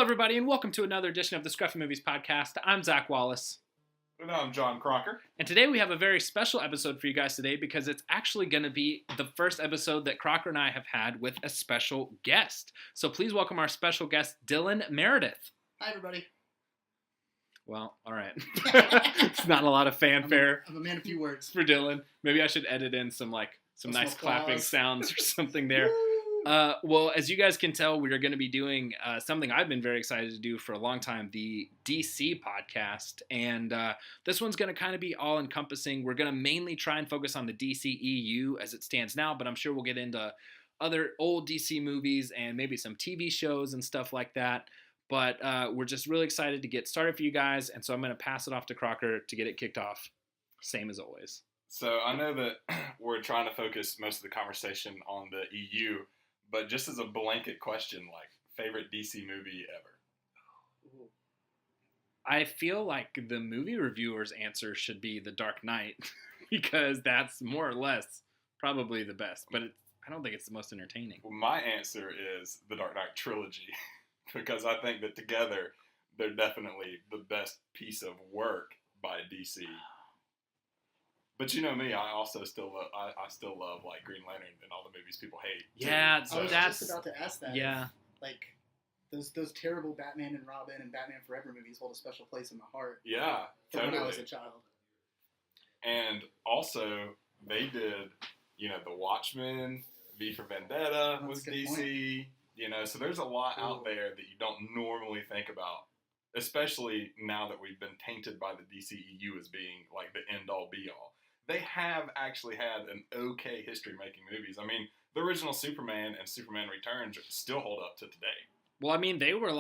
everybody, and welcome to another edition of the Scruffy Movies Podcast. I'm Zach Wallace. And I'm John Crocker. And today we have a very special episode for you guys today because it's actually going to be the first episode that Crocker and I have had with a special guest. So please welcome our special guest, Dylan Meredith. Hi, everybody. Well, all right. It's not a lot of fanfare. I'm a man of few words. For Dylan. Maybe I should edit in some nice clapping sounds or something there. Well, as you guys can tell, we are going to be doing something I've been very excited to do for a long time, the DC podcast. And this one's going to kind of be all-encompassing. We're going to mainly try and focus on the DCEU as it stands now, but I'm sure we'll get into other old DC movies and maybe some TV shows and stuff like that. But we're just really excited to get started for you guys, and so I'm going to pass it off to Crocker to get it kicked off, same as always. So I know that we're trying to focus most of the conversation on the EU, but just as a blanket question, favorite DC movie ever? I feel like the movie reviewer's answer should be The Dark Knight, because that's more or less probably the best, but I don't think it's the most entertaining. Well, my answer is The Dark Knight trilogy, because I think that together they're definitely the best piece of work by DC. But you know me, I also still love Green Lantern and all the movies people hate. Yeah, I was just about to ask that. Yeah. Those terrible Batman and Robin and Batman Forever movies hold a special place in my heart. Yeah, totally. When I was a child. And also, they did, The Watchmen, V for Vendetta was DC. So there's a lot out there that you don't normally think about, especially now that we've been tainted by the DCEU as being the end-all be-all. They have actually had an okay history making movies. I mean, the original Superman and Superman Returns still hold up to today. Well, I mean, they were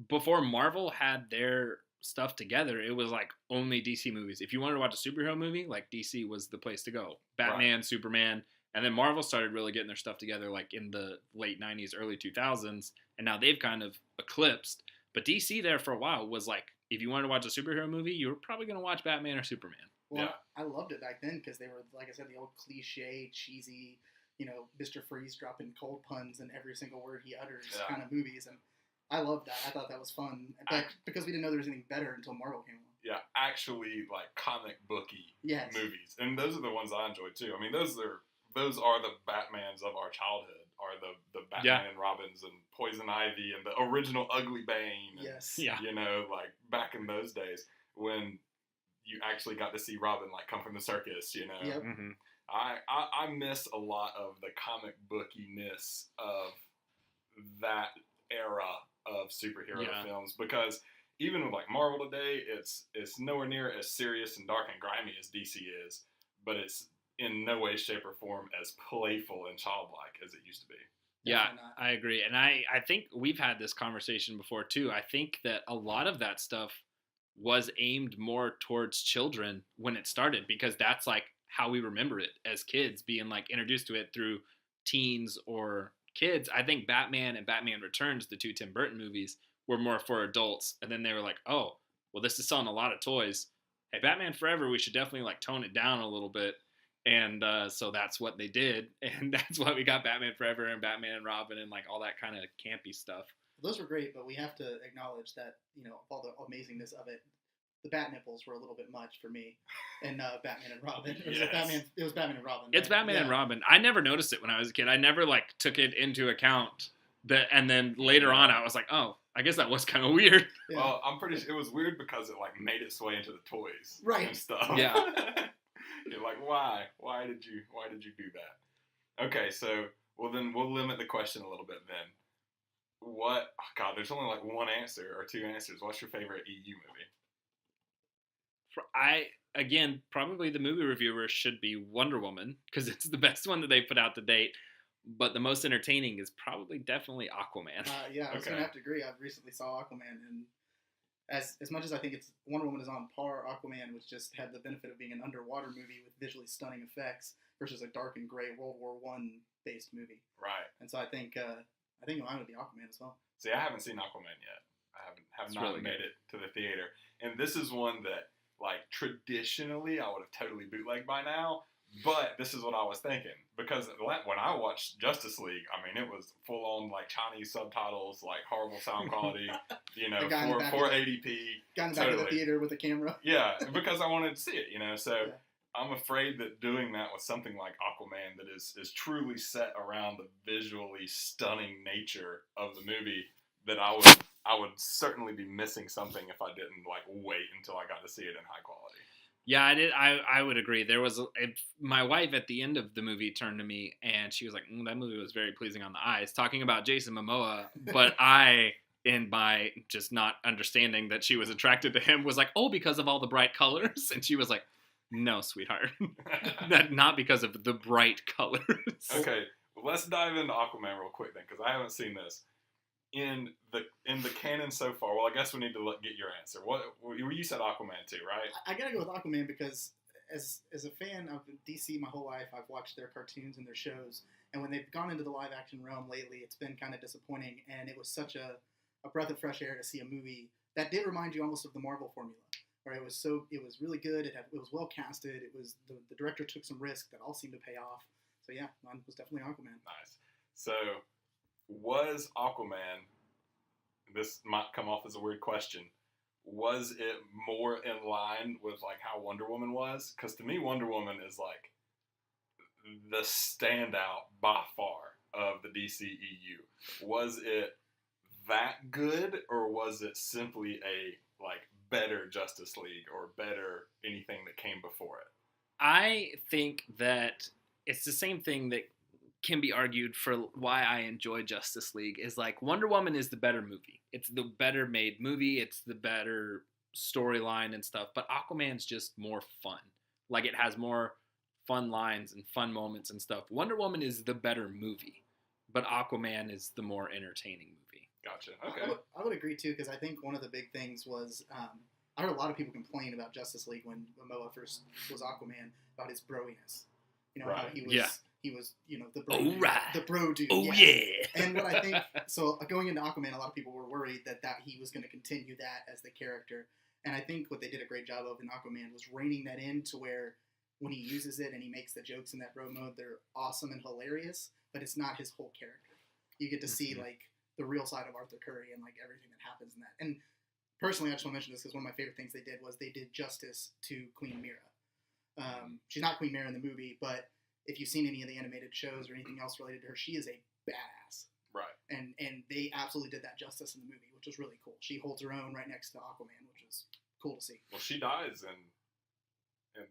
before Marvel had their stuff together, it was only DC movies. If you wanted to watch a superhero movie, DC was the place to go. Batman, right. Superman, and then Marvel started really getting their stuff together in the late 90s, early 2000s, and now they've kind of eclipsed. But DC there for a while was if you wanted to watch a superhero movie, you were probably going to watch Batman or Superman. Well, yeah. I loved it back then because they were, like I said, the old cliche, cheesy, Mr. Freeze dropping cold puns in every single word he utters kind of movies. And I loved that. I thought that was fun. But because we didn't know there was anything better until Marvel came along. Yeah, actually, comic booky movies. And those are the ones I enjoy, too. I mean, those are the Batmans of our childhood, are the Batman and Robins and Poison Ivy and the original Ugly Bane. Yes. Yeah. Back in those days when you actually got to see Robin come from the circus, Yep. Mm-hmm. I miss a lot of the comic bookiness of that era of superhero films, because even with Marvel today, it's nowhere near as serious and dark and grimy as DC is, but it's in no way, shape, or form as playful and childlike as it used to be. Yeah, I agree. And I think we've had this conversation before, too. I think that a lot of that stuff was aimed more towards children when it started, because that's how we remember it as kids, being introduced to it through teens or kids. I think Batman and Batman Returns, the two Tim Burton movies, were more for adults. And then they were oh, well, this is selling a lot of toys. Hey, Batman Forever, we should definitely tone it down a little bit. And so that's what they did. And that's why we got Batman Forever and Batman and Robin and all that kind of campy stuff. Those were great, but we have to acknowledge that, all the amazingness of it, the bat nipples were a little bit much for me in Batman and Robin. It was Batman and Robin. It's Batman and Robin. I never noticed it when I was a kid. I never took it into account. And then later on, I was oh, I guess that was kind of weird. Yeah. Well, I'm pretty sure it was weird because it made its way into the toys, right, and stuff. Yeah. You're why? Why did you do that? Okay, so then we'll limit the question a little bit then. There's only one answer or two answers. What's your favorite EU movie? Again, probably the movie reviewer should be Wonder Woman, because it's the best one that they put out to date. But the most entertaining is definitely Aquaman. I was going to have to agree. I recently saw Aquaman, and as much as I think Wonder Woman is on par, Aquaman, which just had the benefit of being an underwater movie with visually stunning effects versus a dark and gray World War I based movie. Right. And so I think mine would be Aquaman as well. See, I haven't seen Aquaman yet. I have not really made it to the theater, and this is one that traditionally I would have totally bootlegged by now, But this is what I was thinking, because when I watched Justice League, I mean, it was full on like Chinese subtitles, like horrible sound quality, you know, 480p. Got in the back of the theater with a camera. Yeah, because I wanted to see it, you know. So I'm afraid that doing that with something like Aquaman that is truly set around the visually stunning nature of the movie, that I would certainly be missing something if I didn't like wait until I got to see it in high quality. Yeah, I did. I would agree. There was my wife at the end of the movie turned to me and she was like, "That movie was very pleasing on the eyes," talking about Jason Momoa. But I, in my just not understanding that she was attracted to him, was like, "Oh, because of all the bright colors." And she was like, "No, sweetheart, not because of the bright colors." Okay, well, let's dive into Aquaman real quick then, because I haven't seen this. In the canon so far, well, I guess we need to get your answer. What you said Aquaman too, right? I gotta go with Aquaman because as a fan of DC my whole life, I've watched their cartoons and their shows, and when they've gone into the live action realm lately, it's been kind of disappointing. And it was such a breath of fresh air to see a movie that did remind you almost of the Marvel formula, where it was really good. It was well casted. It was the director took some risk that all seemed to pay off. So yeah, mine was definitely Aquaman. Nice. So. Was Aquaman, this might come off as a weird question, was it more in line with like how Wonder Woman was? Because to me, Wonder Woman is like the standout by far of the DCEU. Was it that good, or was it simply a like better Justice League or better anything that came before it? I think that it's the same thing that can be argued for why I enjoy Justice League is like Wonder Woman is the better movie. It's the better made movie. It's the better storyline and stuff. But Aquaman's just more fun. Like it has more fun lines and fun moments and stuff. Wonder Woman is the better movie, but Aquaman is the more entertaining movie. Gotcha. Okay. I would agree too, because I think one of the big things was I heard a lot of people complain about Justice League when Momoa first was Aquaman about his broiness. You know, how he was. Yeah. He was, you know, the bro dude. Oh, yeah. And what I think, so going into Aquaman, a lot of people were worried that he was going to continue that as the character. And I think what they did a great job of in Aquaman was reining that in to where when he uses it and he makes the jokes in that bro mode, they're awesome and hilarious, but it's not his whole character. You get to see, like, the real side of Arthur Curry and, like, everything that happens in that. And personally, I just want to mention this because one of my favorite things they did was they did justice to Queen Mira. She's not Queen Mira in the movie, but if you've seen any of the animated shows or anything else related to her, she is a badass. Right. And they absolutely did that justice in the movie, which was really cool. She holds her own right next to Aquaman, which was cool to see. Well, she dies in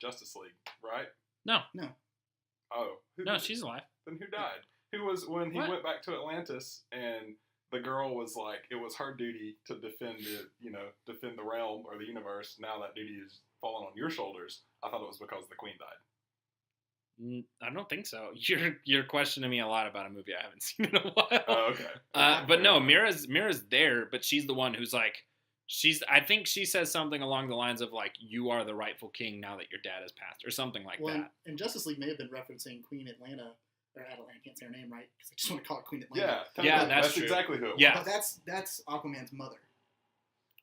Justice League, right? No. Oh. No, she's alive. Then who died? Who was when he went back to Atlantis and the girl was like, it was her duty to defend the realm or the universe. Now that duty is fallen on your shoulders. I thought it was because the queen died. I don't think so. You're questioning me a lot about a movie I haven't seen in a while. Oh, okay. But no, Mira's there, but she's the one who's like, I think she says something along the lines of like, you are the rightful king now that your dad has passed, or something like that. And Justice League may have been referencing Queen Atlanta. Or Adeline, I can't say her name right because I just want to call it Queen Atlanta. Yeah, that's true. Exactly who it was. Yeah. But that's Aquaman's mother.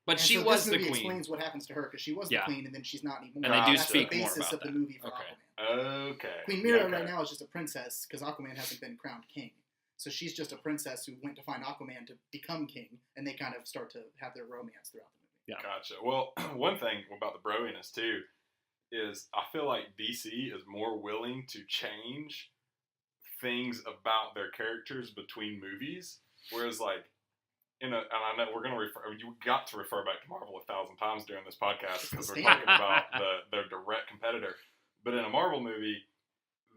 But she was the queen. This movie explains what happens to her because she was the queen and then she's not anymore. And they do that's speak the basis more about of the movie for Aquaman. Okay. Queen Mira right now is just a princess because Aquaman hasn't been crowned king. So she's just a princess who went to find Aquaman to become king, and they kind of start to have their romance throughout the movie. Yeah. Gotcha. Well, one thing about the broiness too is I feel like DC is more willing to change things about their characters between movies, whereas like and I know we're going to you got to refer back to Marvel 1,000 times during this podcast because we're talking about their direct competitor. But in a Marvel movie,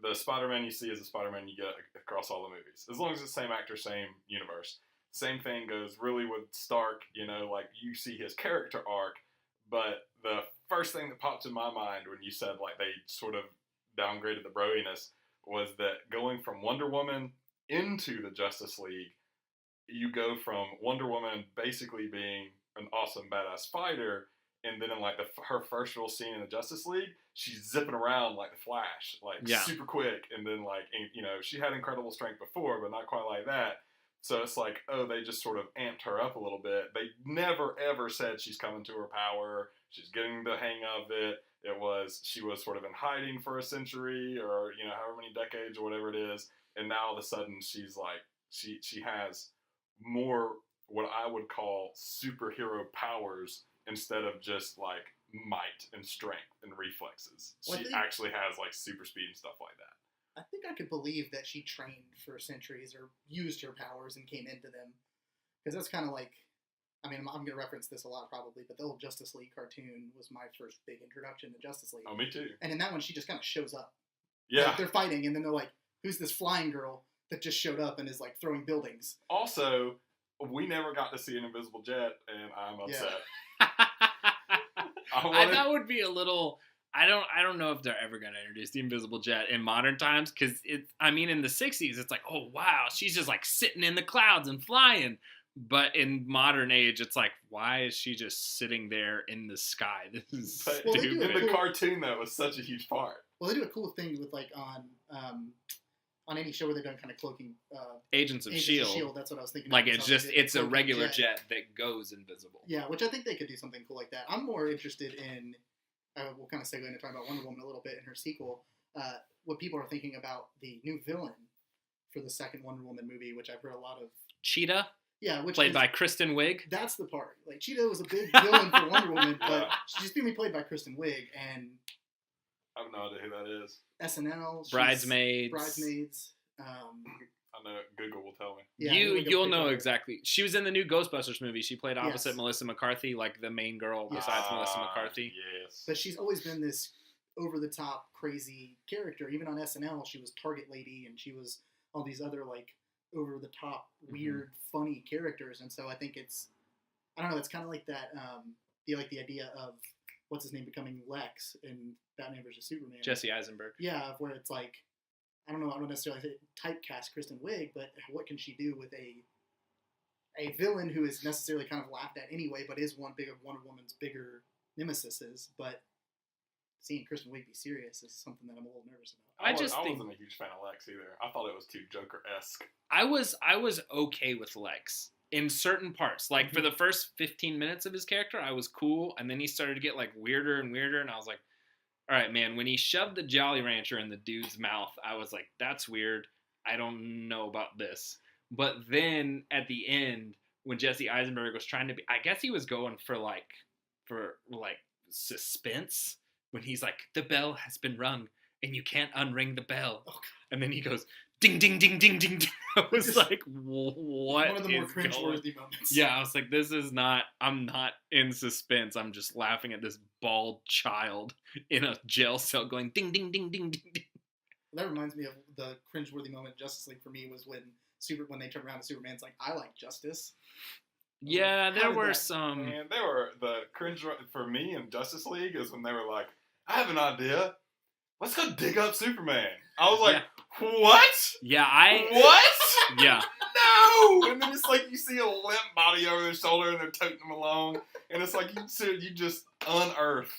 the Spider-Man you see is the Spider-Man you get across all the movies, as long as it's the same actor, same universe. Same thing goes really with Stark. Like you see his character arc, but the first thing that popped in my mind when you said like they sort of downgraded the broiness was that going from Wonder Woman into the Justice League, you go from Wonder Woman basically being an awesome badass fighter, and then in like her first real scene in the Justice League, she's zipping around like the Flash, like super quick, and then like she had incredible strength before, but not quite like that. So it's like, oh, they just sort of amped her up a little bit. They never, ever said she's coming to her power. She's getting the hang of it. She was sort of in hiding for a century or, however many decades or whatever it is. And now all of a sudden she's like, she has more what I would call superhero powers instead of just like might and strength and reflexes. She actually has like super speed and stuff like that. I think I could believe that she trained for centuries or used her powers and came into them. Because that's kind of like, I mean, I'm going to reference this a lot probably, but the old Justice League cartoon was my first big introduction to Justice League. Oh, me too. And in that one, she just kind of shows up. Yeah. Like, they're fighting, and then they're like, who's this flying girl that just showed up and is like throwing buildings? Also, we never got to see an invisible jet, and I'm upset. That would be a little... I don't know if they're ever going to introduce the invisible jet in modern times, because in the 60s, it's like, oh, wow, she's just like sitting in the clouds and flying. But in modern age, it's like, why is she just sitting there in the sky? This is stupid. In the cartoon, that was such a huge part. Well, they do a cool thing with like on any show where they've done kind of cloaking. Agents of S.H.I.E.L.D. That's what I was thinking. Like it's a regular jet that goes invisible. Yeah, which I think they could do something cool like that. I'm more interested in. We'll kind of segue into talking about Wonder Woman a little bit in her sequel. What people are thinking about the new villain for the second Wonder Woman movie, which I've heard a lot of. Cheetah. Yeah, which played by Kristen Wiig. That's the part. Like Cheetah was a big villain for Wonder Woman, but she's being played by Kristen Wiig, and I have no idea who that is. SNL, Bridesmaids. I know. Google will tell me. Yeah, you'll know exactly. She was in the new Ghostbusters movie. She played opposite Melissa McCarthy, like the main girl besides Melissa McCarthy. Yes. But she's always been this over-the-top, crazy character. Even on SNL, she was Target Lady, and she was all these other like over-the-top, weird, funny characters. And so I think it's it's kind of like that. The idea of what's his name becoming Lex in Batman vs Superman. Jesse Eisenberg. Yeah, where it's like. I don't necessarily say typecast Kristen Wiig, but what can she do with a villain who is necessarily kind of laughed at anyway, but is one of Wonder Woman's bigger nemesises. But seeing Kristen Wiig be serious is something that I'm a little nervous about. I wasn't a huge fan of Lex either. I thought it was too Joker-esque. I was okay with Lex in certain parts. Like for the first 15 minutes of his character, I was cool, and then he started to get like weirder and weirder, and I was like, all right, man, when he shoved the Jolly Rancher in the dude's mouth, I was like, that's weird. I don't know about this. But then at the end, when Jesse Eisenberg was trying to be, I guess he was going for suspense. When he's like, the bell has been rung and you can't unring the bell. Oh, and then he goes, ding, ding, ding, ding, ding, ding. I was like, what? One of the more cringe-worthy moments. Yeah, I was like, I'm not in suspense. I'm just laughing at this bald child in a jail cell going ding, ding, ding, ding, ding, ding. That reminds me of the cringe-worthy moment in Justice League for me was when they turned around to Superman's like, I like justice. Yeah, there were some. Man, the cringe for me in Justice League is when they were like, I have an idea. Let's go dig up Superman. I was like, what? Yeah, What? Yeah. No! And then it's like you see a limp body over their shoulder and they're toting him along. And it's like you just unearthed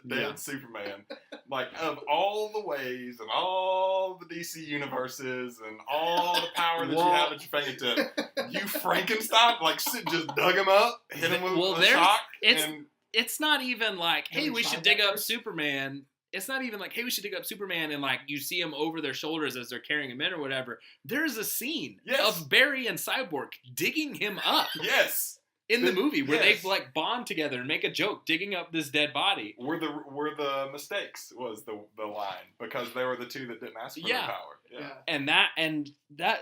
dead Superman. Like, of all the ways and all the DC universes and all the power that you have at your fingertip, you Frankenstein, just dug him up, hit him with a shock. It's not even like, hey, we should dig up Superman. It's not even like, hey, we should dig up Superman and you see him over their shoulders as they're carrying him in or whatever. There's a scene of Barry and Cyborg digging him up. Yes. In the movie where they bond together and make a joke digging up this dead body. Were the mistakes was the line because they were the two that didn't ask for the power. Yeah. And that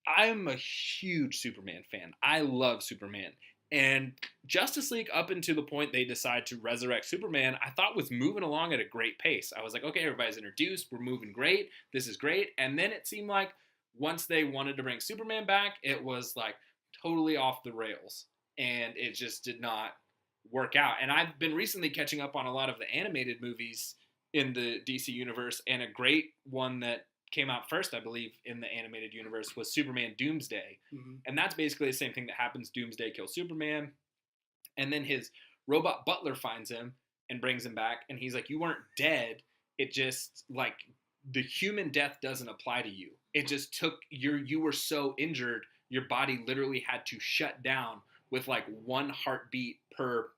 I'm a huge Superman fan. I love Superman. And Justice League, up until the point they decide to resurrect Superman, I thought was moving along at a great pace. I was like, okay, everybody's introduced. We're moving great. This is great. And then it seemed like once they wanted to bring Superman back, it was totally off the rails. And it just did not work out. And I've been recently catching up on a lot of the animated movies in the DC universe. And a great one that came out first, I believe, in the animated universe was Superman Doomsday. Mm-hmm. And that's basically the same thing that happens. Doomsday kills Superman. And then his robot butler finds him and brings him back. And he's like, you weren't dead. It just, the human death doesn't apply to you. It just took, you were so injured your body literally had to shut down with like 1 heartbeat per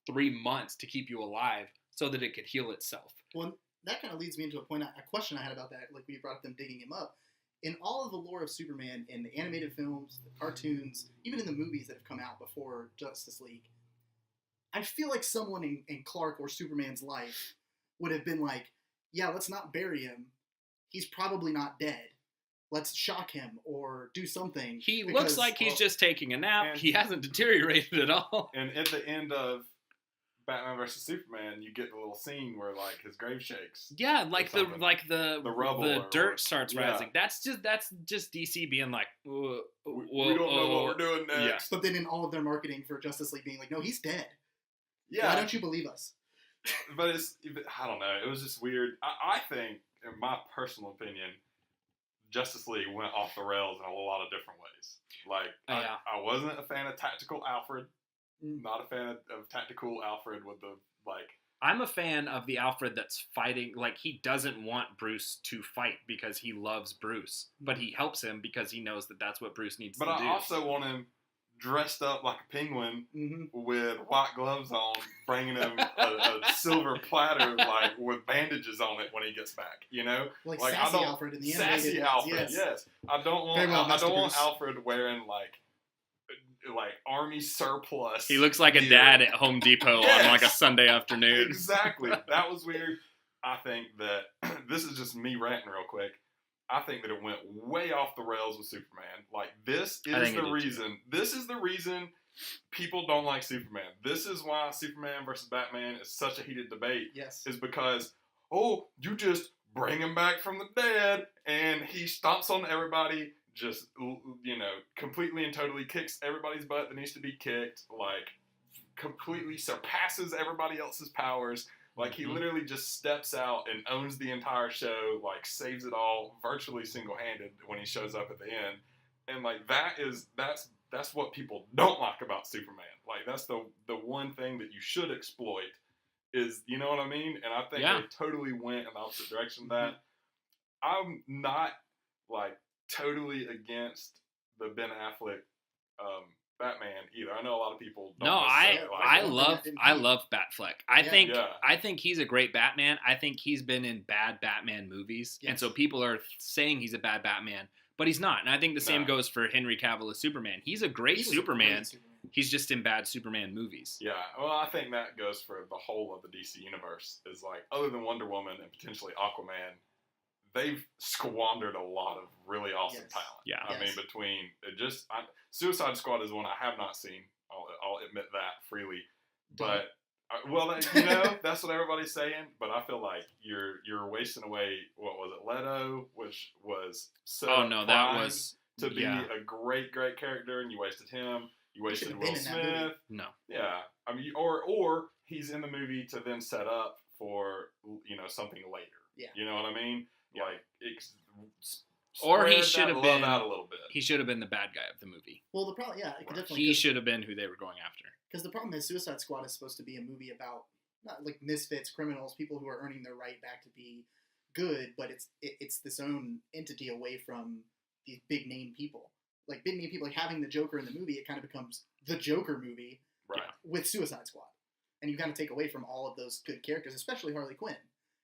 3 months to keep you alive so that it could heal itself. Well, that kind of leads me into a question I had about that. Like, we brought up them digging him up. In all of the lore of Superman, in the animated films, the cartoons, even in the movies that have come out before Justice League, I feel like someone in Clark or Superman's life would have been like, yeah, let's not bury him. He's probably not dead. Let's shock him or do something. He looks like he's just taking a nap. He hasn't deteriorated at all. And at the end of Batman vs Superman, you get the little scene where like his grave shakes. Yeah, like the rubble, the dirt starts rising. That's just DC being like, we don't know what we're doing next. Yeah. But then in all of their marketing for Justice League being like, no, he's dead. Yeah. Why don't you believe us? But I don't know. It was just weird. I think, in my personal opinion, Justice League went off the rails in a lot of different ways. Like, I wasn't a fan of Tactical Alfred. Not a fan of Tactical Alfred with the, like... I'm a fan of the Alfred that's fighting. Like, he doesn't want Bruce to fight because he loves Bruce. But he helps him because he knows that that's what Bruce needs to do. But I also want him dressed up like a penguin with white gloves on, bringing him a silver platter like with bandages on it when he gets back. You know, like sassy Alfred in the animated. Sassy Alfred, yes. I don't want Alfred wearing like army surplus. He looks like a dad at Home Depot on like a Sunday afternoon. Exactly. That was weird. I think that this is just me ranting real quick. I think that it went way off the rails with Superman. Like, this is the reason. This is the reason people don't like Superman. This is why Superman versus Batman is such a heated debate. Yes. Is because, you just bring him back from the dead, and he stomps on everybody, just, completely and totally kicks everybody's butt that needs to be kicked, like, completely surpasses everybody else's powers. Like, he literally just steps out and owns the entire show, like, saves it all virtually single-handed when he shows up at the end. And, like, that's what people don't like about Superman. Like, that's the one thing that you should exploit is, you know what I mean? And I think they totally went in the opposite direction of that. I'm not, like, totally against the Ben Affleck Batman either. I know a lot of people don't. No, I love Batfleck. I think he's a great Batman. I think he's been in bad Batman movies, and so people are saying he's a bad Batman, but he's not. And I think the same goes for Henry Cavill as Superman. He's a great Superman. He's just in bad Superman movies. Yeah, well, I think that goes for the whole of the DC universe. Is like, other than Wonder Woman and potentially Aquaman, they've squandered a lot of really awesome talent. Yeah, I mean, between Suicide Squad is one I have not seen. I'll admit that freely, but that's what everybody's saying. But I feel like you're wasting away. What was it, Leto, which was to be a great character, and you wasted him. You wasted Will Smith. No. Yeah, I mean, or he's in the movie to then set up for something later. Yeah. You know what I mean? Yeah. Like, or he should have been out a little bit. He should have been the bad guy of the movie. Well, the problem, it could definitely. He should have been who they were going after. Because the problem is, Suicide Squad is supposed to be a movie about not like misfits, criminals, people who are earning their right back to be good, but it's this own entity away from these big name people. Like, big name people, like having the Joker in the movie, it kind of becomes the Joker movie with Suicide Squad, and you kind of take away from all of those good characters, especially Harley Quinn,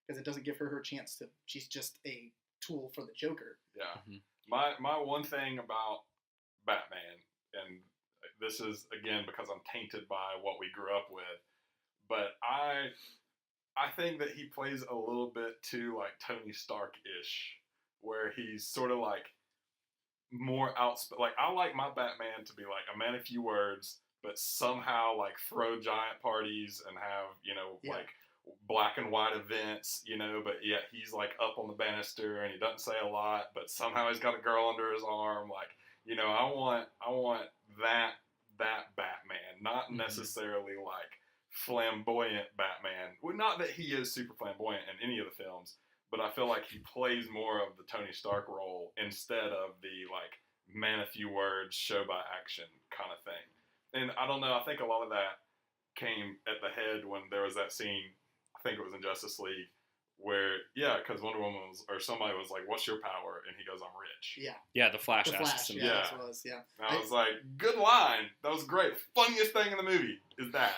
because it doesn't give her chance to. She's just a tool for the Joker. Yeah. My one thing about Batman, and this is again because I'm tainted by what we grew up with, but I think that he plays a little bit too like Tony Stark-ish, where he's sort of like more like, I like my Batman to be like a man of few words, but somehow like throw giant parties and have like black and white events, but yet he's like up on the banister and he doesn't say a lot, but somehow he's got a girl under his arm. Like, I want that Batman, not necessarily like flamboyant Batman. Well, not that he is super flamboyant in any of the films, but I feel like he plays more of the Tony Stark role instead of the like man of few words, show by action kind of thing. And I don't know, I think a lot of that came at the head when there was that scene, I think it was in Justice League, where because Wonder Woman or somebody was like, "What's your power?" and he goes, "I'm rich." Yeah, the Flash The asks Flash, him. yeah, Yeah. that's what it was, yeah. And I was like, "Good line. That was great. Funniest thing in the movie is that."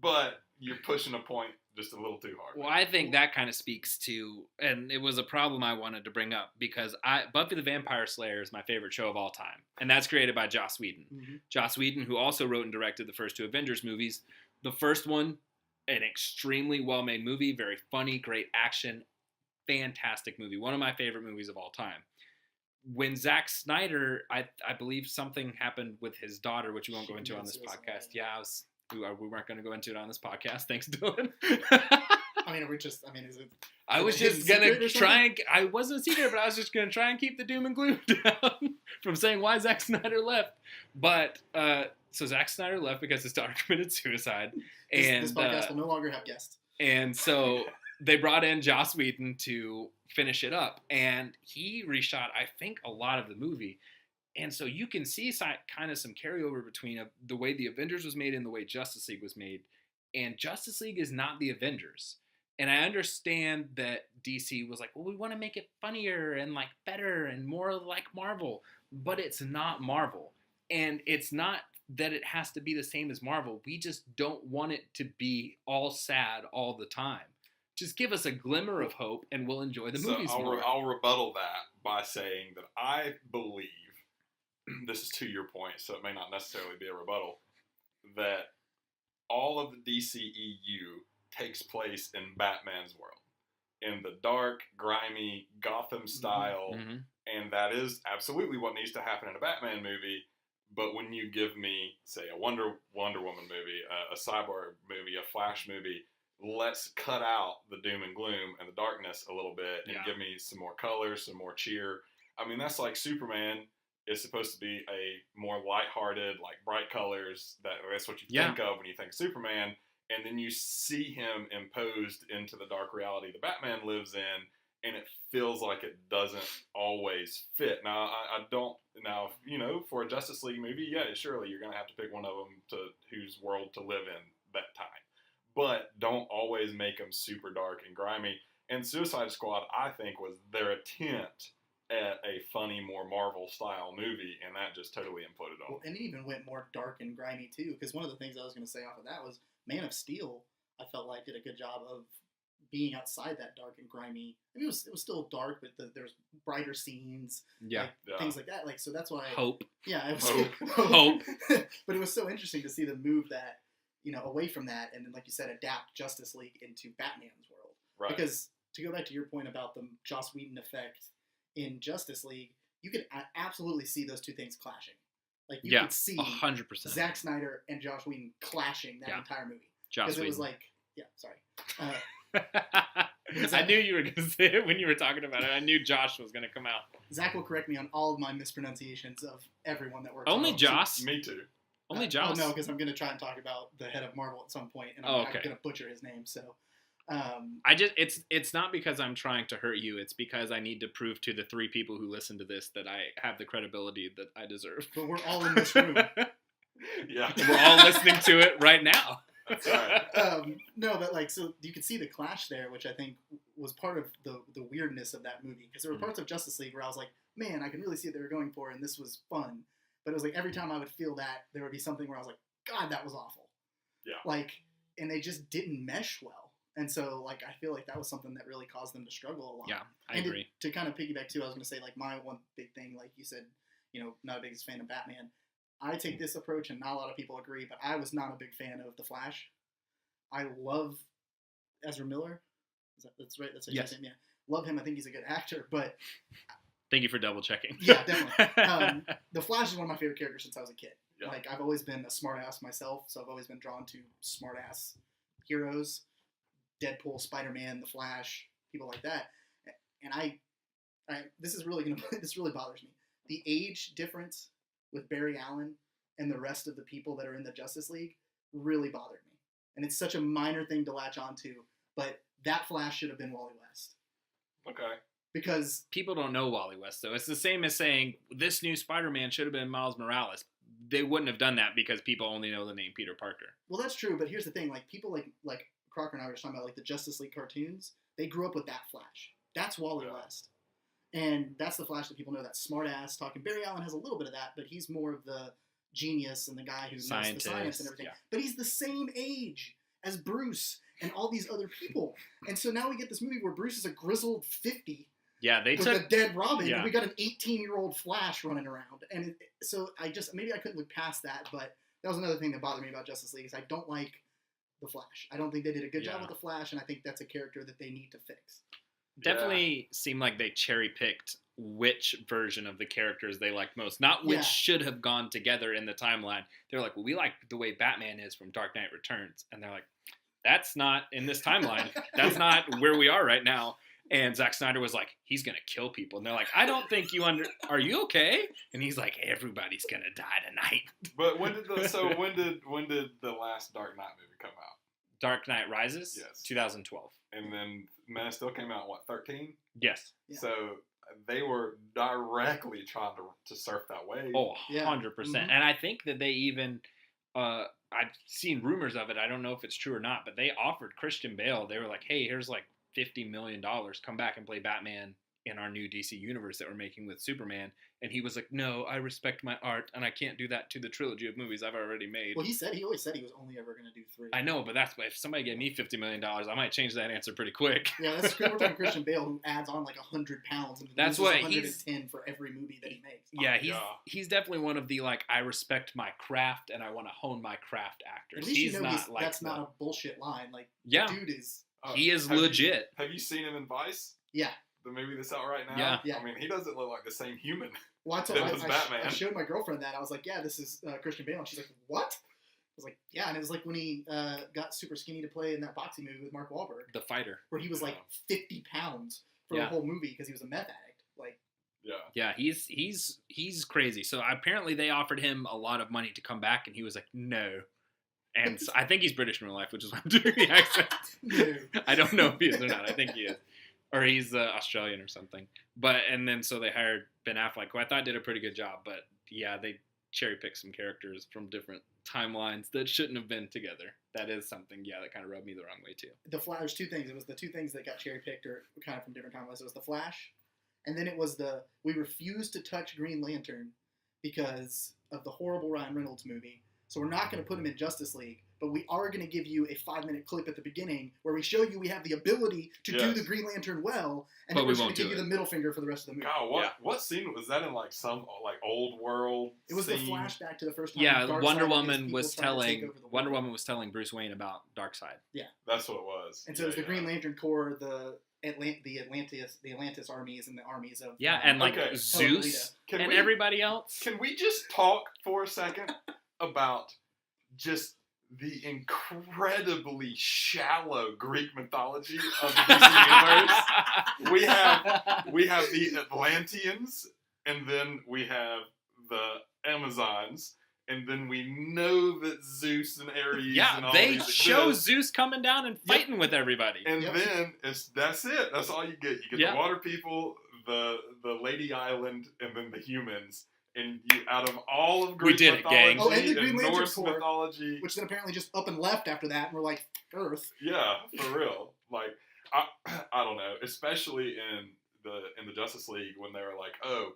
But you're pushing a point just a little too hard. Well, I think that kind of speaks to, and it was a problem I wanted to bring up because Buffy the Vampire Slayer is my favorite show of all time, and that's created by Joss Whedon. Mm-hmm. Joss Whedon, who also wrote and directed the first two Avengers movies. The first one, an extremely well-made movie, very funny, great action, fantastic movie, one of my favorite movies of all time. When Zack Snyder, I believe something happened with his daughter, which we won't go into on this podcast. Yeah, we weren't going to go into it on this podcast. Thanks, Dylan. Is it? I was just going to try and... I wasn't a secret, but I was just going to try and keep the doom and gloom down from saying why Zack Snyder left. But, so Zack Snyder left because his daughter committed suicide. And this podcast will no longer have guests. And so they brought in Joss Whedon to finish it up. And he reshot, I think, a lot of the movie. And so you can see kind of some carryover between the way the Avengers was made and the way Justice League was made. And Justice League is not the Avengers. And I understand that DC was like, well, we want to make it funnier and like better and more like Marvel. But it's not Marvel. And it's not that it has to be the same as Marvel. We just don't want it to be all sad all the time. Just give us a glimmer of hope and we'll enjoy the movies more. I'll rebuttal that by saying that I believe, this is to your point, so it may not necessarily be a rebuttal, that all of the DCEU takes place in Batman's world. In the dark, grimy, Gotham style, and that is absolutely what needs to happen in a Batman movie. But when you give me, say, a Wonder Woman movie, a Cyborg movie, a Flash movie, let's cut out the doom and gloom and the darkness a little bit and give me some more colors, some more cheer. I mean, that's like Superman is supposed to be a more lighthearted, like bright colors. That's what you think of when you think Superman. And then you see him imposed into the dark reality the Batman lives in, and it feels like it doesn't always fit. Now, I don't. Now, for a Justice League movie, surely you're going to have to pick one of them whose world to live in that time. But don't always make them super dark and grimy. And Suicide Squad, I think, was their attempt at a funny, more Marvel-style movie, and that just totally imploded on. Well, and it even went more dark and grimy, too, because one of the things I was going to say off of that was Man of Steel, I felt like, did a good job of being outside that dark and grimy. I mean, it was still dark, but there's brighter scenes, things like that. Like, so that's why hope. Yeah, it was hope. But it was so interesting to see them move that, away from that, and then, like you said, adapt Justice League into Batman's world. Right. Because to go back to your point about the Joss Whedon effect in Justice League, you could absolutely see those two things clashing. Like you could see 100%. Zack Snyder and Joss Whedon clashing that entire movie. Joss Whedon. It was like, sorry. I knew you were going to say it when you were talking about it. I knew Josh was going to come out. Zach will correct me on all of my mispronunciations of everyone that works. Only Joss? Me too. Only Joss? Oh, no, because I'm going to try and talk about the head of Marvel at some point, and I'm going to butcher his name. So, it's not because I'm trying to hurt you. It's because I need to prove to the 3 people who listen to this that I have the credibility that I deserve. But we're all in this room. Yeah, we're all listening to it right now. That's right. No, but so you could see the clash there, which I think was part of the weirdness of that movie, because there were parts of Justice League where I was like, man, I can really see what they were going for, and this was fun. But it was like every time I would feel that, there would be something where I was like, God, that was awful. Yeah. And they just didn't mesh well. And so, I feel like that was something that really caused them to struggle a lot. Yeah, I agree. To kind of piggyback too, I was going to say, my one big thing, like you said, not a biggest fan of Batman. I take this approach, and not a lot of people agree, but I was not a big fan of The Flash. I love Ezra Miller. That's right? That's his name? Yeah. Love him. I think he's a good actor, but... Thank you for double checking. Yeah, definitely. The Flash is one of my favorite characters since I was a kid. Yeah. I've always been a smartass myself, so I've always been drawn to smartass heroes. Deadpool, Spider-Man, The Flash, people like that. And this really bothers me. The age difference with Barry Allen and the rest of the people that are in the Justice League really bothered me. And it's such a minor thing to latch onto, but that Flash should have been Wally West. Okay. Because people don't know Wally West, though. It's the same as saying this new Spider-Man should have been Miles Morales. They wouldn't have done that because people only know the name Peter Parker. Well, that's true, but here's the thing: people like Crocker and I were just talking about, like the Justice League cartoons. They grew up with that Flash. That's Wally West. And that's the Flash that people know, that smart ass talking. Barry Allen has a little bit of that, but he's more of the genius and the guy who knows the science and everything. Yeah. But he's the same age as Bruce and all these other people. And so now we get this movie where Bruce is a grizzled 50. Yeah, they took a dead Robin, and we got an 18-year-old Flash running around. And so maybe I couldn't look past that, but that was another thing that bothered me about Justice League is I don't like the Flash. I don't think they did a good job with the Flash, and I think that's a character that they need to fix. Definitely seemed like they cherry-picked which version of the characters they liked most. Not which should have gone together in the timeline. They're like, well, we like the way Batman is from Dark Knight Returns. And they're like, that's not in this timeline. That's not where we are right now. And Zack Snyder was like, he's going to kill people. And they're like, I don't think are you okay? And he's like, everybody's going to die tonight. But when did the last Dark Knight movie come out? Dark Knight Rises? Yes. 2012. And then Man of Steel came out, 13? Yes. Yeah. So they were directly trying to surf that wave. Oh, 100%. Mm-hmm. And I think that they even, I've seen rumors of it. I don't know if it's true or not, but they offered Christian Bale. They were like, hey, here's like $50 million. Come back and play Batman in our new DC universe that we're making with Superman. And he was like, no, I respect my art, and I can't do that to the trilogy of movies I've already made. Well, he always said he was only ever going to do 3. I know, but if somebody gave me $50 million, I might change that answer pretty quick. Yeah, that's we're talking Christian Bale, who adds on like 100 pounds and that's what 110 for every movie that he makes. Yeah, he's definitely one of the, like, I respect my craft and I want to hone my craft actors. At least that's not a bullshit line. Like, dude is... he is legit. Have you seen him in Vice? Yeah. The movie that's out right now? Yeah. I mean, he doesn't look like the same human. Well, I showed my girlfriend that. I was like, yeah, this is Christian Bale. And she's like, what? I was like, yeah. And it was like when he got super skinny to play in that boxing movie with Mark Wahlberg. The Fighter. Where he was like 50 pounds for the whole movie because he was a meth addict. Like, yeah, he's crazy. So apparently they offered him a lot of money to come back, and he was like, no. And so I think he's British in real life, which is why I'm doing the accent. No. I don't know if he is or not. I think he is. Or he's Australian or something. And then so they hired Ben Affleck, who I thought did a pretty good job. But yeah, they cherry-picked some characters from different timelines that shouldn't have been together. That is something, that kind of rubbed me the wrong way too. The Flash, there's 2 things. It was the 2 things that got cherry-picked or kind of from different timelines. It was the Flash, and then it was we refused to touch Green Lantern because of the horrible Ryan Reynolds movie. So we're not going to put him in Justice League, but we are going to give you a 5-minute clip at the beginning where we show you we have the ability to do the Green Lantern well, and then we're going to give you the middle finger for the rest of the movie. God, what scene was that in? Like some old world? It was scene? The flashback to the first time. Yeah, Wonder Woman was telling Bruce Wayne about Darkseid. Yeah, that's what it was. And so it was the Green Lantern Corps, the Atlantis armies, and the armies of Zeus and everybody else. Can we just talk for a second about just the incredibly shallow Greek mythology of the DC universe? We have the Atlanteans, and then we have the Amazons, and then we know that Zeus and Ares and all they these show exist. Zeus coming down and fighting with everybody. And then that's it. That's all you get. You get the water people, the Lady Island, and then the humans. And out of all of Greek mythology and the Green Lantern Norse Corps, mythology, which then apparently just up and left after that, and we're like, Earth. Yeah, for real. Like, I don't know. Especially in the Justice League when they were like, oh,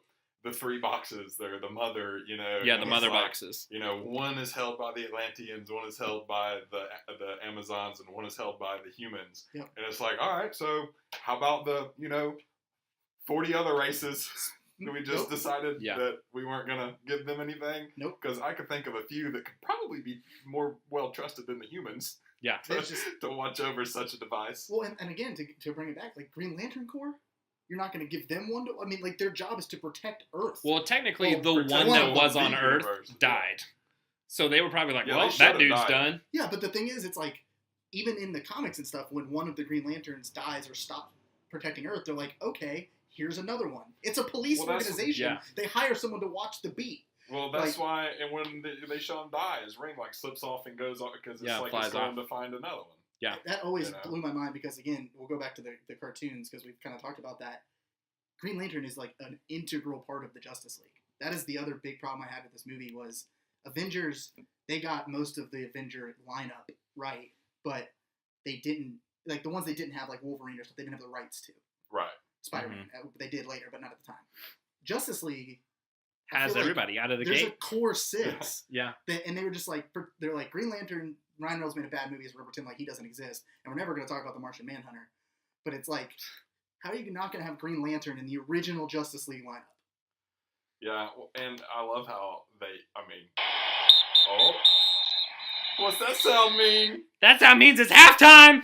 the 3 boxes, they're the mother, the mother boxes. One is held by the Atlanteans, one is held by the Amazons, and one is held by the humans. Yep. And it's like, all right, so how about the 40 other races? We just decided that we weren't going to give them anything? Nope. Because I could think of a few that could probably be more well-trusted than the humans. Yeah. To watch over such a device. Well, and again, to bring it back, like Green Lantern Corps, you're not going to give them one their job is to protect Earth. Well, technically, the one that was on Earth died. So they were probably like, well, that dude's done. Yeah, but the thing is, it's like, even in the comics and stuff, when one of the Green Lanterns dies or stops protecting Earth, they're like, okay, here's another one. It's a police organization. Yeah. They hire someone to watch the beat. Well, that's why, and when they show him die, his ring slips off and goes off because it's like he's going to find another one. Yeah, that always blew my mind because, again, we'll go back to the cartoons because we've kind of talked about that. Green Lantern is like an integral part of the Justice League. That is the other big problem I had with this movie was Avengers. They got most of the Avenger lineup right, but they didn't like the ones they didn't have like Wolverine or stuff. They didn't have the rights to Right. Spider-Man. They did later, but not at the time. Justice League has everybody out of the there's gate. There's a core 6. Yeah. And they were just like, they're like, Green Lantern, Ryan Reynolds made a bad movie, so we're going to pretend like he doesn't exist. And we're never going to talk about the Martian Manhunter. But it's like, how are you not going to have Green Lantern in the original Justice League lineup? Yeah, and I love how oh. What's that sound mean? That sound means it's halftime!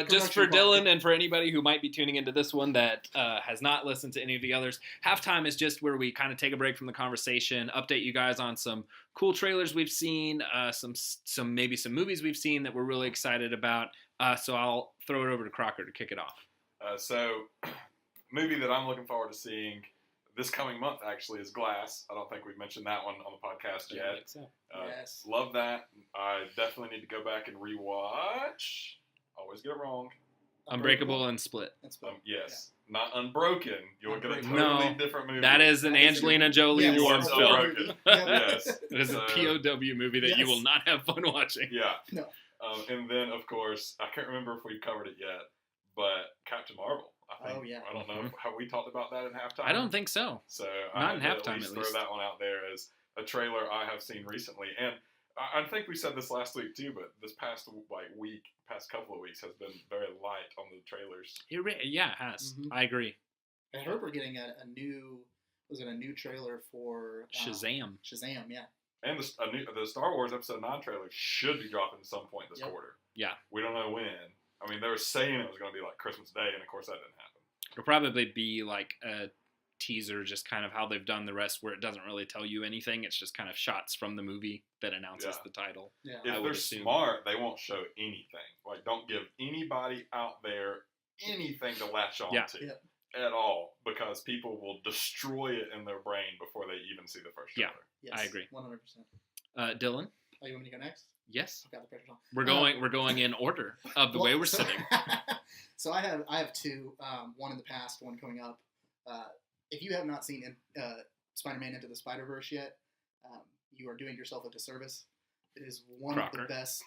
Just for Dylan and for anybody who might be tuning into this one that has not listened to any of the others, halftime is just where we kind of take a break from the conversation, update you guys on some cool trailers we've seen, some movies we've seen that we're really excited about. So I'll throw it over to Crocker to kick it off. Movie that I'm looking forward to seeing this coming month actually is Glass. I don't think we've mentioned that one on the podcast yet. I think so. Yes. Love that. I definitely need to go back and rewatch. Always get it wrong. Unbreakable and Split. Yes. Yeah. Not Unbroken. You'll get a totally different movie. That is an Angelina Jolie Wars film. Yes. It is a POW movie that you will not have fun watching. Yeah. No. And then, of course, I can't remember if we've covered it yet, but Captain Marvel. I don't know how we talked about that in halftime. I don't think so. So not in at halftime, least throw that one out there as a trailer I have seen recently. And I think we said this last week too, but this past couple of weeks has been very light on the trailers. It has. Mm-hmm. I agree. I heard we're getting a new trailer for Shazam. Shazam, yeah. And the Star Wars Episode 9 trailer should be dropping at some point this quarter. Yeah. We don't know when. I mean, they were saying it was going to be like Christmas Day, and of course that didn't happen. It'll probably be like a teaser, just kind of how they've done the rest, where it doesn't really tell you anything. It's just kind of shots from the movie that announces the title. Yeah. If they're smart, they won't show anything. Like, don't give anybody out there anything to latch on to at all, because people will destroy it in their brain before they even see the first trailer. Yes, I agree. 100%. Dylan? Oh, you want me to go next? Yes. Got the pressure on. We're going in order of the way we're sitting. So I have two, one in the past, one coming up. If you have not seen Spider-Man Into the Spider-Verse yet, you are doing yourself a disservice. It is one of the best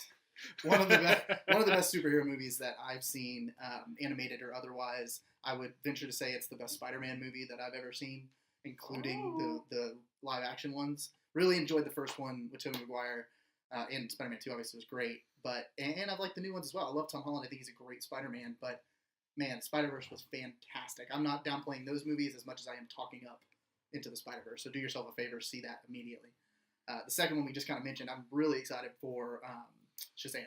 superhero movies that I've seen, animated or otherwise. I would venture to say it's the best Spider-Man movie that I've ever seen, including the live action ones. Really enjoyed the first one with Tobey Maguire. And Spider-Man 2 obviously was great, and I've liked the new ones as well. I love Tom Holland. I think he's a great Spider-Man, but man, Spider-Verse was fantastic. I'm not downplaying those movies as much as I am talking up Into the Spider-Verse, so do yourself a favor, see that immediately. The second one we just kind of mentioned, I'm really excited for Shazam.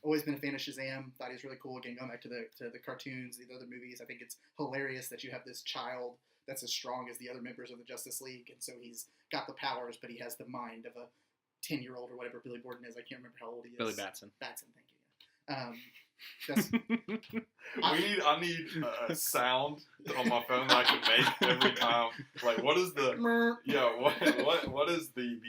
Always been a fan of Shazam. Thought he was really cool. Again, going back to the cartoons, the other movies, I think it's hilarious that you have this child that's as strong as the other members of the Justice League, and so he's got the powers, but he has the mind of a 10-year-old or whatever Billy Gordon is. I can't remember how old he is. Billy Batson. Batson, thank you. I need a sound on my phone that I can make every time. Like, what is the what is the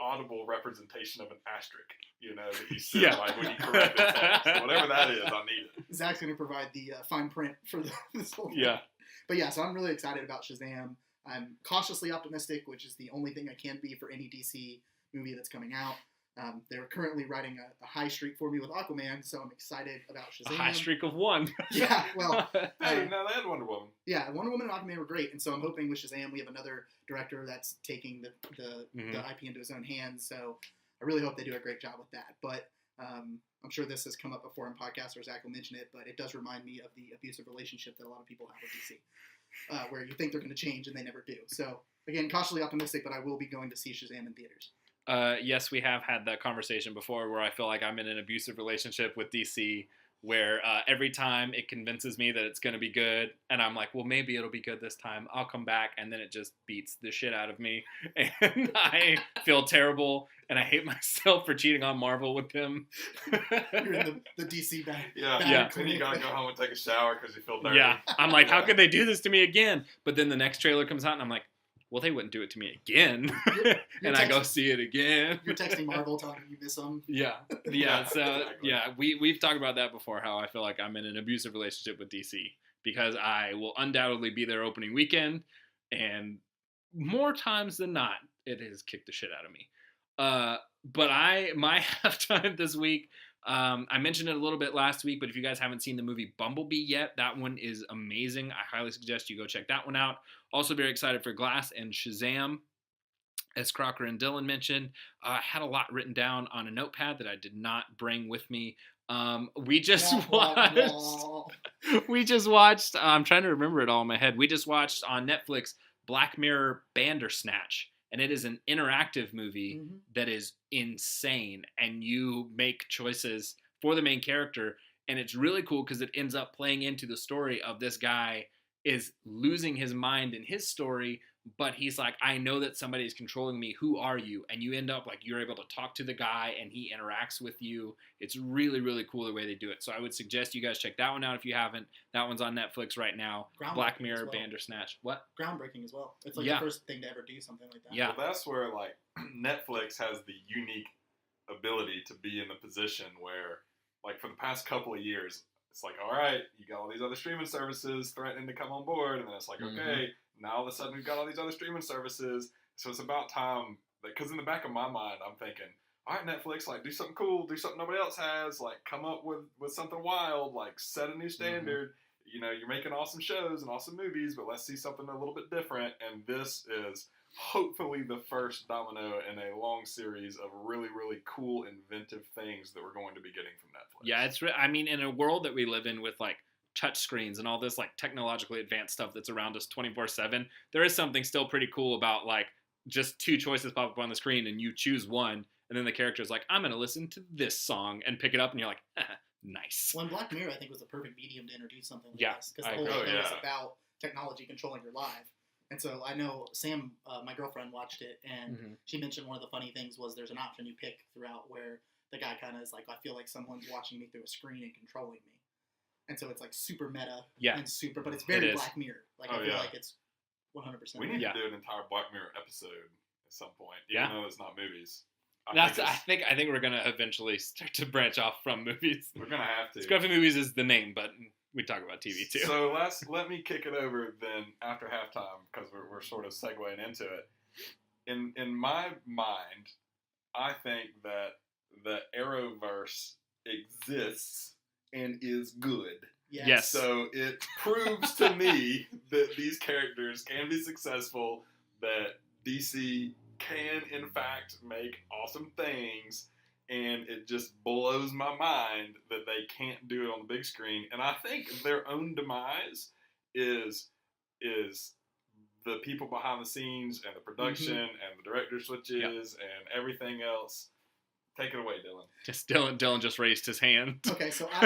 audible representation of an asterisk? You know, that you see like when you correct the text, whatever that is. I need it. Zach's going to provide the fine print for this whole thing. Yeah. But yeah, so I'm really excited about Shazam. I'm cautiously optimistic, which is the only thing I can be for any DC movie that's coming out. They're currently writing a high streak for me with Aquaman, so I'm excited about Shazam. A high streak of one. Yeah, well. Hey, no, they had Wonder Woman. Yeah, Wonder Woman and Aquaman were great, and so I'm hoping with Shazam we have another director that's taking the IP into his own hands, so I really hope they do a great job with that. But I'm sure this has come up before in podcasts, or Zach will mention it, but it does remind me of the abusive relationship that a lot of people have with DC, where you think they're going to change and they never do. So, again, cautiously optimistic, but I will be going to see Shazam in theaters. Yes, we have had that conversation before where I feel like I'm in an abusive relationship with DC, where every time it convinces me that it's going to be good, and I'm like, well, maybe it'll be good this time. I'll come back, and then it just beats the shit out of me, and I feel terrible, and I hate myself for cheating on Marvel with him. You're in the DC bag. Yeah. Then you got to go home and take a shower because you feel dirty. Yeah. I'm like, how could they do this to me again? But then the next trailer comes out, and I'm like, well, they wouldn't do it to me again. And I go see it again. You're texting Marvel telling you miss them. Yeah. So, exactly. Yeah, we've talked about that before, how I feel like I'm in an abusive relationship with DC because I will undoubtedly be there opening weekend, and more times than not, it has kicked the shit out of me. But my halftime this week, I mentioned it a little bit last week, but if you guys haven't seen the movie Bumblebee yet, that one is amazing. I highly suggest you go check that one out. Also very excited for Glass and Shazam, as Crocker and Dylan mentioned. I had a lot written down on a notepad that I did not bring with me. We just watched, I'm trying to remember it all in my head. We just watched on Netflix Black Mirror Bandersnatch, and it is an interactive movie that is insane, and you make choices for the main character, and it's really cool because it ends up playing into the story of this guy is losing his mind in his story, but he's like, I know that somebody is controlling me. Who are you? And you end up like you're able to talk to the guy and he interacts with you. It's really, really cool the way they do it. So I would suggest you guys check that one out if you haven't. That one's on Netflix right now. Black Mirror Bandersnatch. What? Groundbreaking as well. It's like the first thing to ever do something like that. Yeah. Well, that's where like Netflix has the unique ability to be in the position where, like, for the past couple of years, it's like, all right, you got all these other streaming services threatening to come on board, and then it's like, okay, now all of a sudden we've got all these other streaming services, so it's about time. Because in the back of my mind, I'm thinking, all right, Netflix, like, do something cool, do something nobody else has, like, come up with something wild, like, set a new standard. You know, you're making awesome shows and awesome movies, but let's see something a little bit different. And this is hopefully the first domino in a long series of really, really cool, inventive things that we're going to be getting from Netflix. Yeah, I mean, in a world that we live in with like touch screens and all this like technologically advanced stuff that's around us 24/7, there is something still pretty cool about like just two choices pop up on the screen and you choose one, and then the character's like, I'm going to listen to this song and pick it up, and you're like, nice. Well, Black Mirror, I think, was the perfect medium to introduce something like this. Because the I whole thing is about technology controlling your life. And so I know Sam, my girlfriend, watched it, and she mentioned one of the funny things was there's an option you pick throughout where the guy kind of is like, I feel like someone's watching me through a screen and controlling me. And so it's like super meta and super, but it's very Black Mirror. Like, I feel like it's 100%. We need to do an entire Black Mirror episode at some point, even though it's not movies. I think we're gonna eventually start to branch off from movies. We're gonna have to. Scruffy Movies is the name, but we talk about TV too. So let me kick it over then after halftime, because we're sort of segueing into it. In my mind, I think that the Arrowverse exists and is good. Yes. So it proves to me that these characters can be successful, that DC can in fact make awesome things, and it just blows my mind that they can't do it on the big screen. And I think their own demise is the people behind the scenes and the production and the director switches and everything else. Take it away, Dylan. Dylan just raised his hand. Okay, so I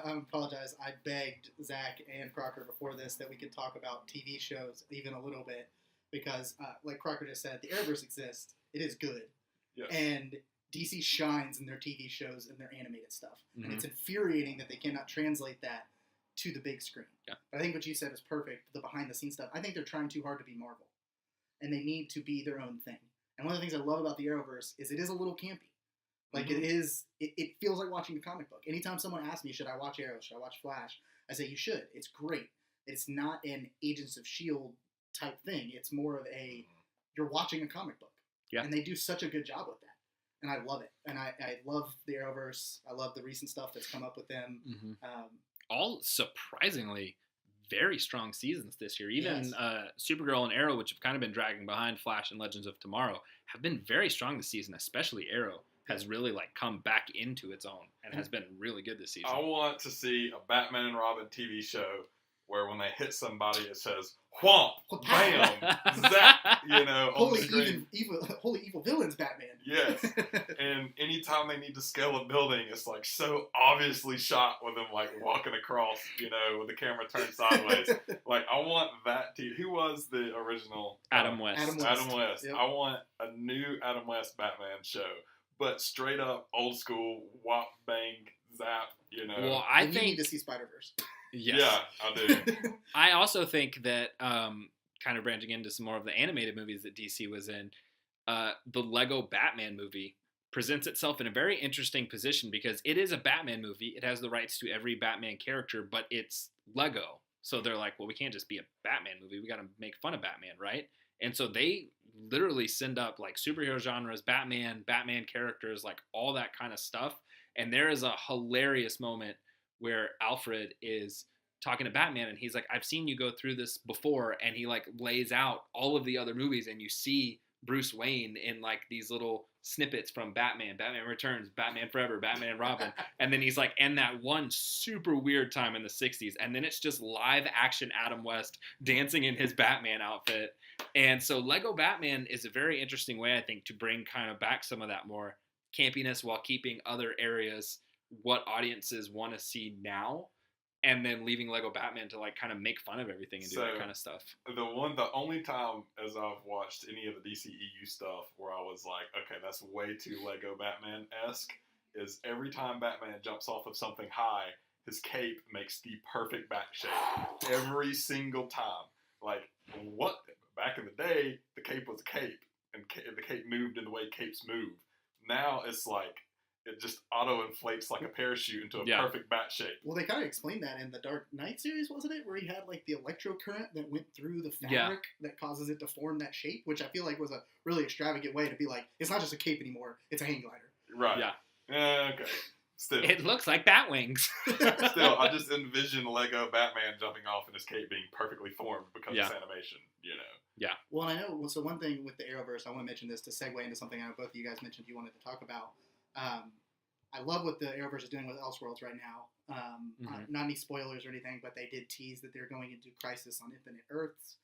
apologize. I begged Zach and Crocker before this that we could talk about TV shows even a little bit. Because, like Crocker just said, the Arrowverse exists. It is good. Yes. And DC shines in their TV shows and their animated stuff. And it's infuriating that they cannot translate that to the big screen. Yeah. But I think what you said is perfect, the behind-the-scenes stuff. I think they're trying too hard to be Marvel. And they need to be their own thing. And one of the things I love about the Arrowverse is it is a little campy. Like, it feels like watching a comic book. Anytime someone asks me, should I watch Arrow, should I watch Flash, I say, you should. It's great. It's not an Agents of S.H.I.E.L.D. type thing. It's more of you're watching a comic book. Yeah. And they do such a good job with that. And I love it. And I love the Arrowverse. I love the recent stuff that's come up with them. All surprisingly very strong seasons this year. Even Supergirl and Arrow, which have kind of been dragging behind Flash and Legends of Tomorrow, have been very strong this season, especially Arrow has really like come back into its own and has been really good this season. I want to see a Batman and Robin TV show where when they hit somebody, it says "whomp, bam, zap," holy on the screen. Holy evil villains, Batman. Yes, and anytime they need to scale a building, it's like so obviously shot with them like walking across, with the camera turned sideways. Like, I want that. Who was the original? Adam West. Adam West. Yep. I want a new Adam West Batman show, but straight up old school whop bang zap. Well, you need to see Spider-Verse. Yes. Yeah, I do. I also think that, kind of branching into some more of the animated movies that DC was in, the Lego Batman movie presents itself in a very interesting position because it is a Batman movie. It has the rights to every Batman character, but it's Lego. So they're like, well, we can't just be a Batman movie. We got to make fun of Batman, right? And so they literally send up like superhero genres, Batman characters, like all that kind of stuff. And there is a hilarious moment where Alfred is talking to Batman and he's like, I've seen you go through this before, and he like lays out all of the other movies, and you see Bruce Wayne in like these little snippets from Batman Returns, Batman Forever, Batman and Robin, and then he's like, and that one super weird time in the 60s, and then it's just live action Adam West dancing in his Batman outfit. And so Lego Batman is a very interesting way, I think, to bring kind of back some of that more campiness while keeping other areas what audiences want to see now, and then leaving Lego Batman to like kind of make fun of everything and do that kind of stuff. The only time as I've watched any of the DCEU stuff where I was like, okay, that's way too Lego Batman-esque, is every time Batman jumps off of something high, his cape makes the perfect back shape. Every single time. Like, what? Back in the day, the cape was a cape, and the cape moved in the way capes move. Now it's like, it just auto-inflates like a parachute into a perfect bat shape. Well, they kind of explained that in the Dark Knight series, wasn't it? Where he had like the electro current that went through the fabric that causes it to form that shape, which I feel like was a really extravagant way to be like, it's not just a cape anymore, it's a hang glider. Right. Yeah. Okay. Still. It looks like bat wings. Still, I just envision Lego Batman jumping off and his cape being perfectly formed because it's animation, you know. Yeah. Well, I know, so one thing with the Arrowverse, I want to mention this to segue into something I know both of you guys mentioned you wanted to talk about. I love what the Arrowverse is doing with Elseworlds right now. Not any spoilers or anything, but they did tease that they're going into Crisis on Infinite Earths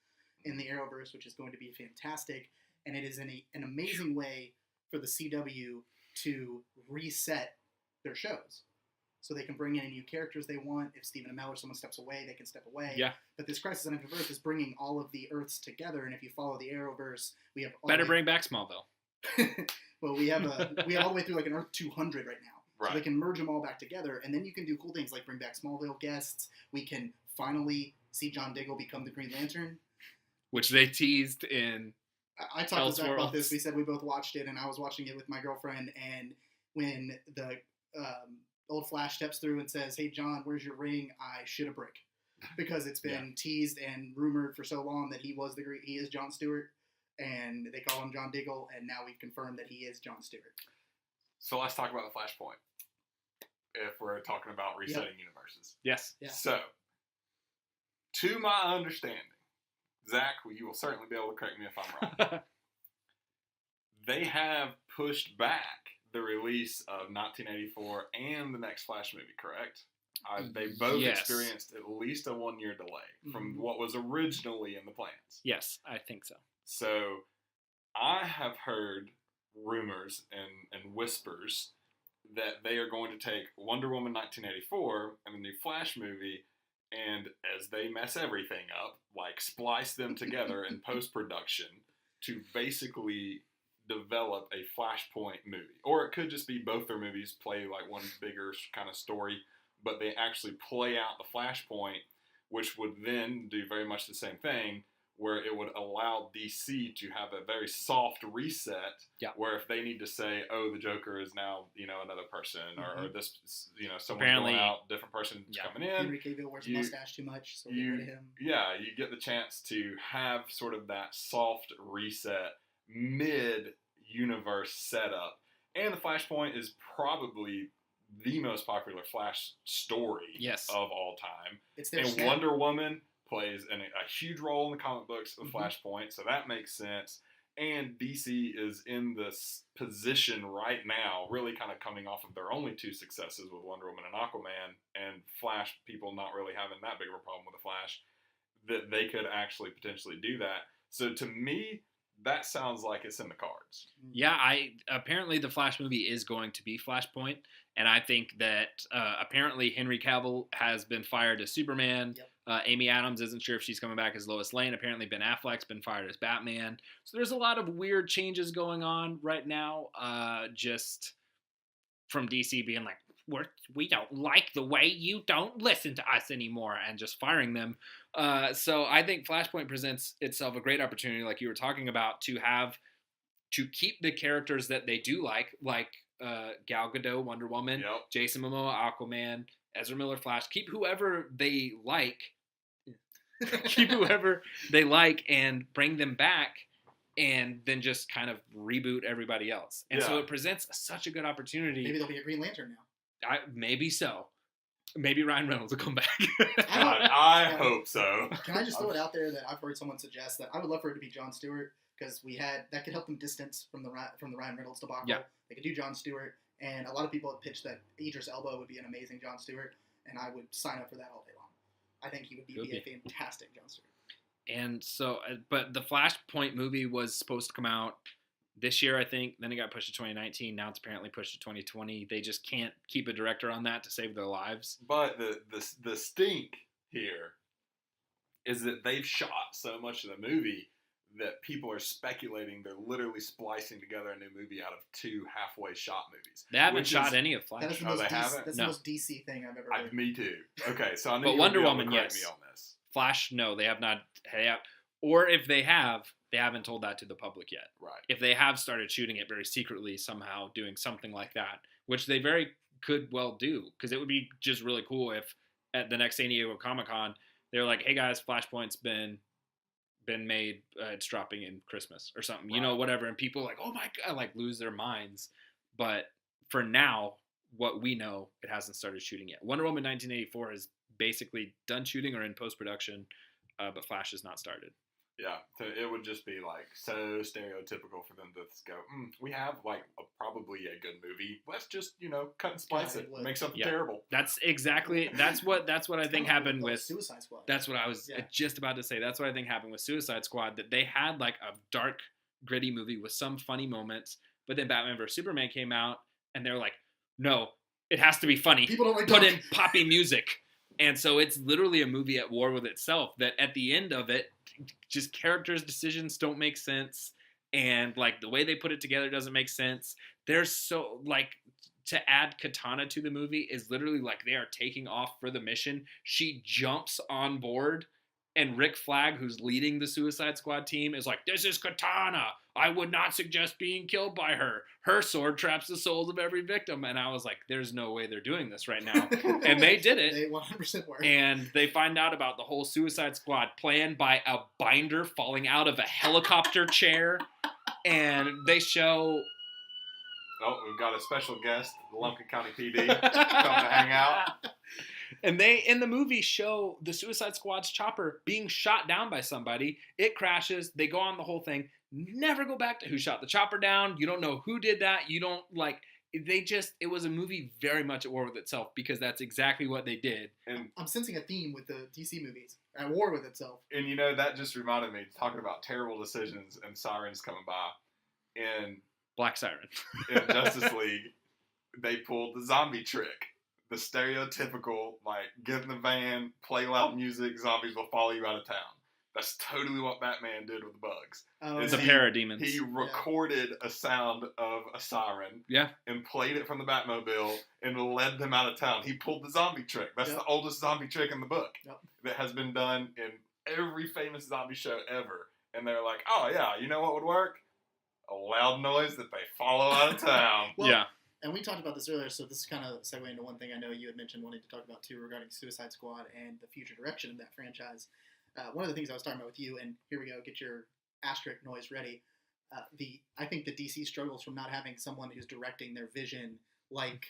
in the Arrowverse, which is going to be fantastic. And it is an amazing way for the CW to reset their shows. So they can bring in new characters they want. If Stephen Amell or someone steps away, they can step away. Yeah. But this Crisis on Infinite Earths is bringing all of the Earths together. And if you follow the Arrowverse, we have... Better bring back Smallville. Well, we have all the way through like an Earth 200 right now. Right. So they can merge them all back together, and then you can do cool things like bring back Smallville guests. We can finally see John Diggle become the Green Lantern, which they teased in. I talked to Zach about this. We said we both watched it, and I was watching it with my girlfriend. And when the old Flash steps through and says, "Hey John, where's your ring?" I shit a brick because it's been teased and rumored for so long that he is John Stewart, and they call him John Diggle, and now we've confirmed that he is John Stewart. So let's talk about the Flashpoint. If we're talking about resetting universes. Yes. Yeah. So, to my understanding, Zach, you will certainly be able to correct me if I'm wrong. They have pushed back the release of 1984 and the next Flash movie, correct? They both experienced at least a 1-year delay from what was originally in the plans. Yes, I think so. So, I have heard rumors and whispers that they are going to take Wonder Woman 1984 and the new Flash movie, and as they mess everything up, like splice them together in post-production to basically develop a Flashpoint movie. Or it could just be both their movies play like one bigger kind of story, but they actually play out the Flashpoint, which would then do very much the same thing, where it would allow DC to have a very soft reset, where if they need to say, oh, the Joker is now, another person, or this, someone's going out, different person's coming in. Henry Cavill wears a mustache too much, so we get rid of him. Yeah, you get the chance to have sort of that soft reset, mid-universe setup. And the Flashpoint is probably the most popular Flash story of all time. It's their and Wonder Woman plays a huge role in the comic books of Flashpoint, so that makes sense. And DC is in this position right now, really kind of coming off of their only 2 successes with Wonder Woman and Aquaman, and Flash people not really having that big of a problem with the Flash, that they could actually potentially do that. So to me, that sounds like it's in the cards. Yeah, apparently the Flash movie is going to be Flashpoint, and I think that apparently Henry Cavill has been fired as Superman. Amy Adams isn't sure if she's coming back as Lois Lane. Apparently Ben Affleck's been fired as Batman. So there's a lot of weird changes going on right now, just from DC being like, we don't like the way you don't listen to us anymore, and just firing them. So I think Flashpoint presents itself a great opportunity, like you were talking about, to keep the characters that they do like Gal Gadot, Wonder Woman, Jason Momoa, Aquaman, Ezra Miller, Flash. Keep whoever they like, and bring them back and then just kind of reboot everybody else. And so it presents such a good opportunity. Maybe there'll be a Green Lantern now. Maybe so. Maybe Ryan Reynolds will come back. I hope so. Can I just throw it out there that I've heard someone suggest that I would love for it to be Jon Stewart, because that could help them distance from the Ryan Reynolds debacle. Yeah. They could do Jon Stewart, and a lot of people have pitched that Idris Elba would be an amazing Jon Stewart, and I would sign up for that all day long. I think he would be a fantastic Jon Stewart. And so, but the Flashpoint movie was supposed to come out this year, I think. Then it got pushed to 2019. Now it's apparently pushed to 2020. They just can't keep a director on that to save their lives. But the stink here is that they've shot so much of the movie that people are speculating they're literally splicing together a new movie out of 2 halfway shot movies. They haven't shot any of Flash. They haven't? That's the most DC thing I've ever heard. Me too. Okay, so I know but you Wonder Woman, me yes. on this. Flash, no, they have not. Or if they have, they haven't told that to the public yet. Right. If they have started shooting it very secretly somehow, doing something like that, which they very could well do, because it would be just really cool if at the next San Diego Comic-Con, they're like, hey guys, Flashpoint's been made, it's dropping in Christmas or something, right. Whatever, and people like, oh my God, like lose their minds. But for now, what we know, it hasn't started shooting yet. Wonder Woman 1984 is basically done shooting or in post-production, but Flash has not started. Yeah, so it would just be like so stereotypical for them to go, we have like probably a good movie. Let's just, cut and splice it. Make something terrible. That's what I think happened with Suicide Squad. That's what I was just about to say. That's what I think happened with Suicide Squad, that they had like a dark, gritty movie with some funny moments, but then Batman vs Superman came out and they're like, no, it has to be funny. People don't like put in poppy music. And so it's literally a movie at war with itself, that at the end of it, just characters' decisions don't make sense. And like the way they put it together doesn't make sense. There's so like to add Katana to the movie is literally like they are taking off for the mission. She jumps on board and Rick Flag, who's leading the Suicide Squad team, is like, this is Katana. I would not suggest being killed by her. Her sword traps the souls of every victim. And I was like, there's no way they're doing this right now. And they did it. They 100% were. And they find out about the whole Suicide Squad plan by a binder falling out of a helicopter chair. And they show... Oh, we've got a special guest, the Lumpkin County PD, coming to hang out. And they, in the movie, show the Suicide Squad's chopper being shot down by somebody. It crashes. They go on the whole thing. Never go back to who shot the chopper down. You don't know who did that. You don't, like, it was a movie very much at war with itself, because that's exactly what they did. And I'm sensing a theme with the DC movies, at war with itself. And, that just reminded me, talking about terrible decisions and sirens coming by. In Black Siren. In Justice League, they pulled the zombie trick. The stereotypical, like, get in the van, play loud music, zombies will follow you out of town. That's totally what Batman did with the bugs. It's a parademons. He recorded a sound of a siren and played it from the Batmobile and led them out of town. He pulled the zombie trick. That's the oldest zombie trick in the book that has been done in every famous zombie show ever. And they're like, oh, yeah, you know what would work? A loud noise that they follow out of town. And we talked about this earlier, so this is kind of segue into one thing I know you had mentioned wanting to talk about too regarding Suicide Squad and the future direction of that franchise. One of the things I was talking about with you, and here we go, get your asterisk noise ready. I think the DC struggles from not having someone who's directing their vision like,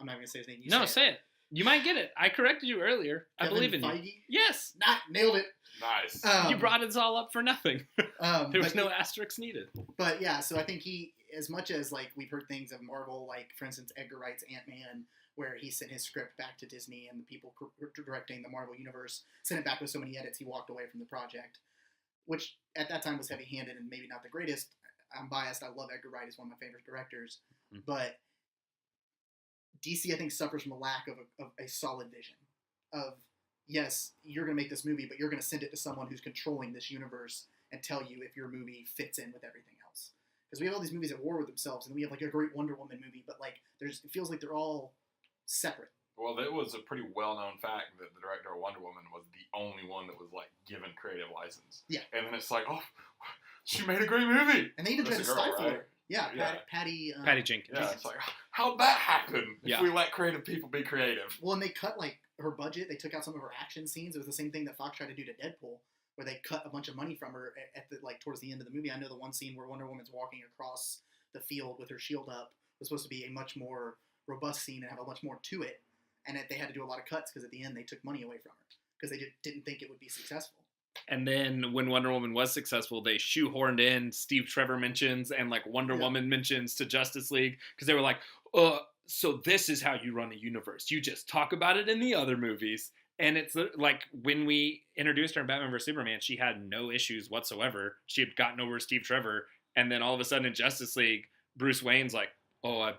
I'm not going to say his name. Say it. You might get it. I corrected you earlier. Kevin I believe in Feige? You. Yes. Nailed it. Nice. You brought us all up for nothing. There was no asterisks needed. But yeah, so I think he, as much as like we've heard things of Marvel, like for instance Edgar Wright's Ant-Man, where he sent his script back to Disney and the people directing the Marvel Universe sent it back with so many edits he walked away from the project, which at that time was heavy-handed and maybe not the greatest. I'm biased. I love Edgar Wright. He's one of my favorite directors. Mm-hmm. But DC, I think, suffers from a lack of a solid vision of, yes, you're going to make this movie, but you're going to send it to someone who's controlling this universe and tell you if your movie fits in with everything else. Because we have all these movies at war with themselves, and we have like a great Wonder Woman movie, but like it feels like they're all separate. Well, it was a pretty well-known fact that the director of Wonder Woman was the only one that was like given creative license. Yeah. And then it's like, oh, she made a great movie. And they even tried to stifle her. Yeah, Patty Jenkins. Yeah, it's like, how'd that happen if we let creative people be creative? Well, and they cut like her budget. They took out some of her action scenes. It was the same thing that Fox tried to do to Deadpool. where they cut a bunch of money from her at the towards the end of the movie. I know the one scene where Wonder Woman's walking across the field with her shield up was supposed to be a much more robust scene and have a much more to it, and they had to do a lot of cuts because at the end they took money away from her because they didn't think it would be successful. And then when Wonder Woman was successful, they shoehorned in Steve Trevor mentions and Wonder Woman mentions to Justice League because they were like, so this is how you run a universe. You just talk about it in the other movies. And it's like when we introduced her in Batman vs. Superman, she had no issues whatsoever. She had gotten over Steve Trevor. And then all of a sudden in Justice League, Bruce Wayne's like, I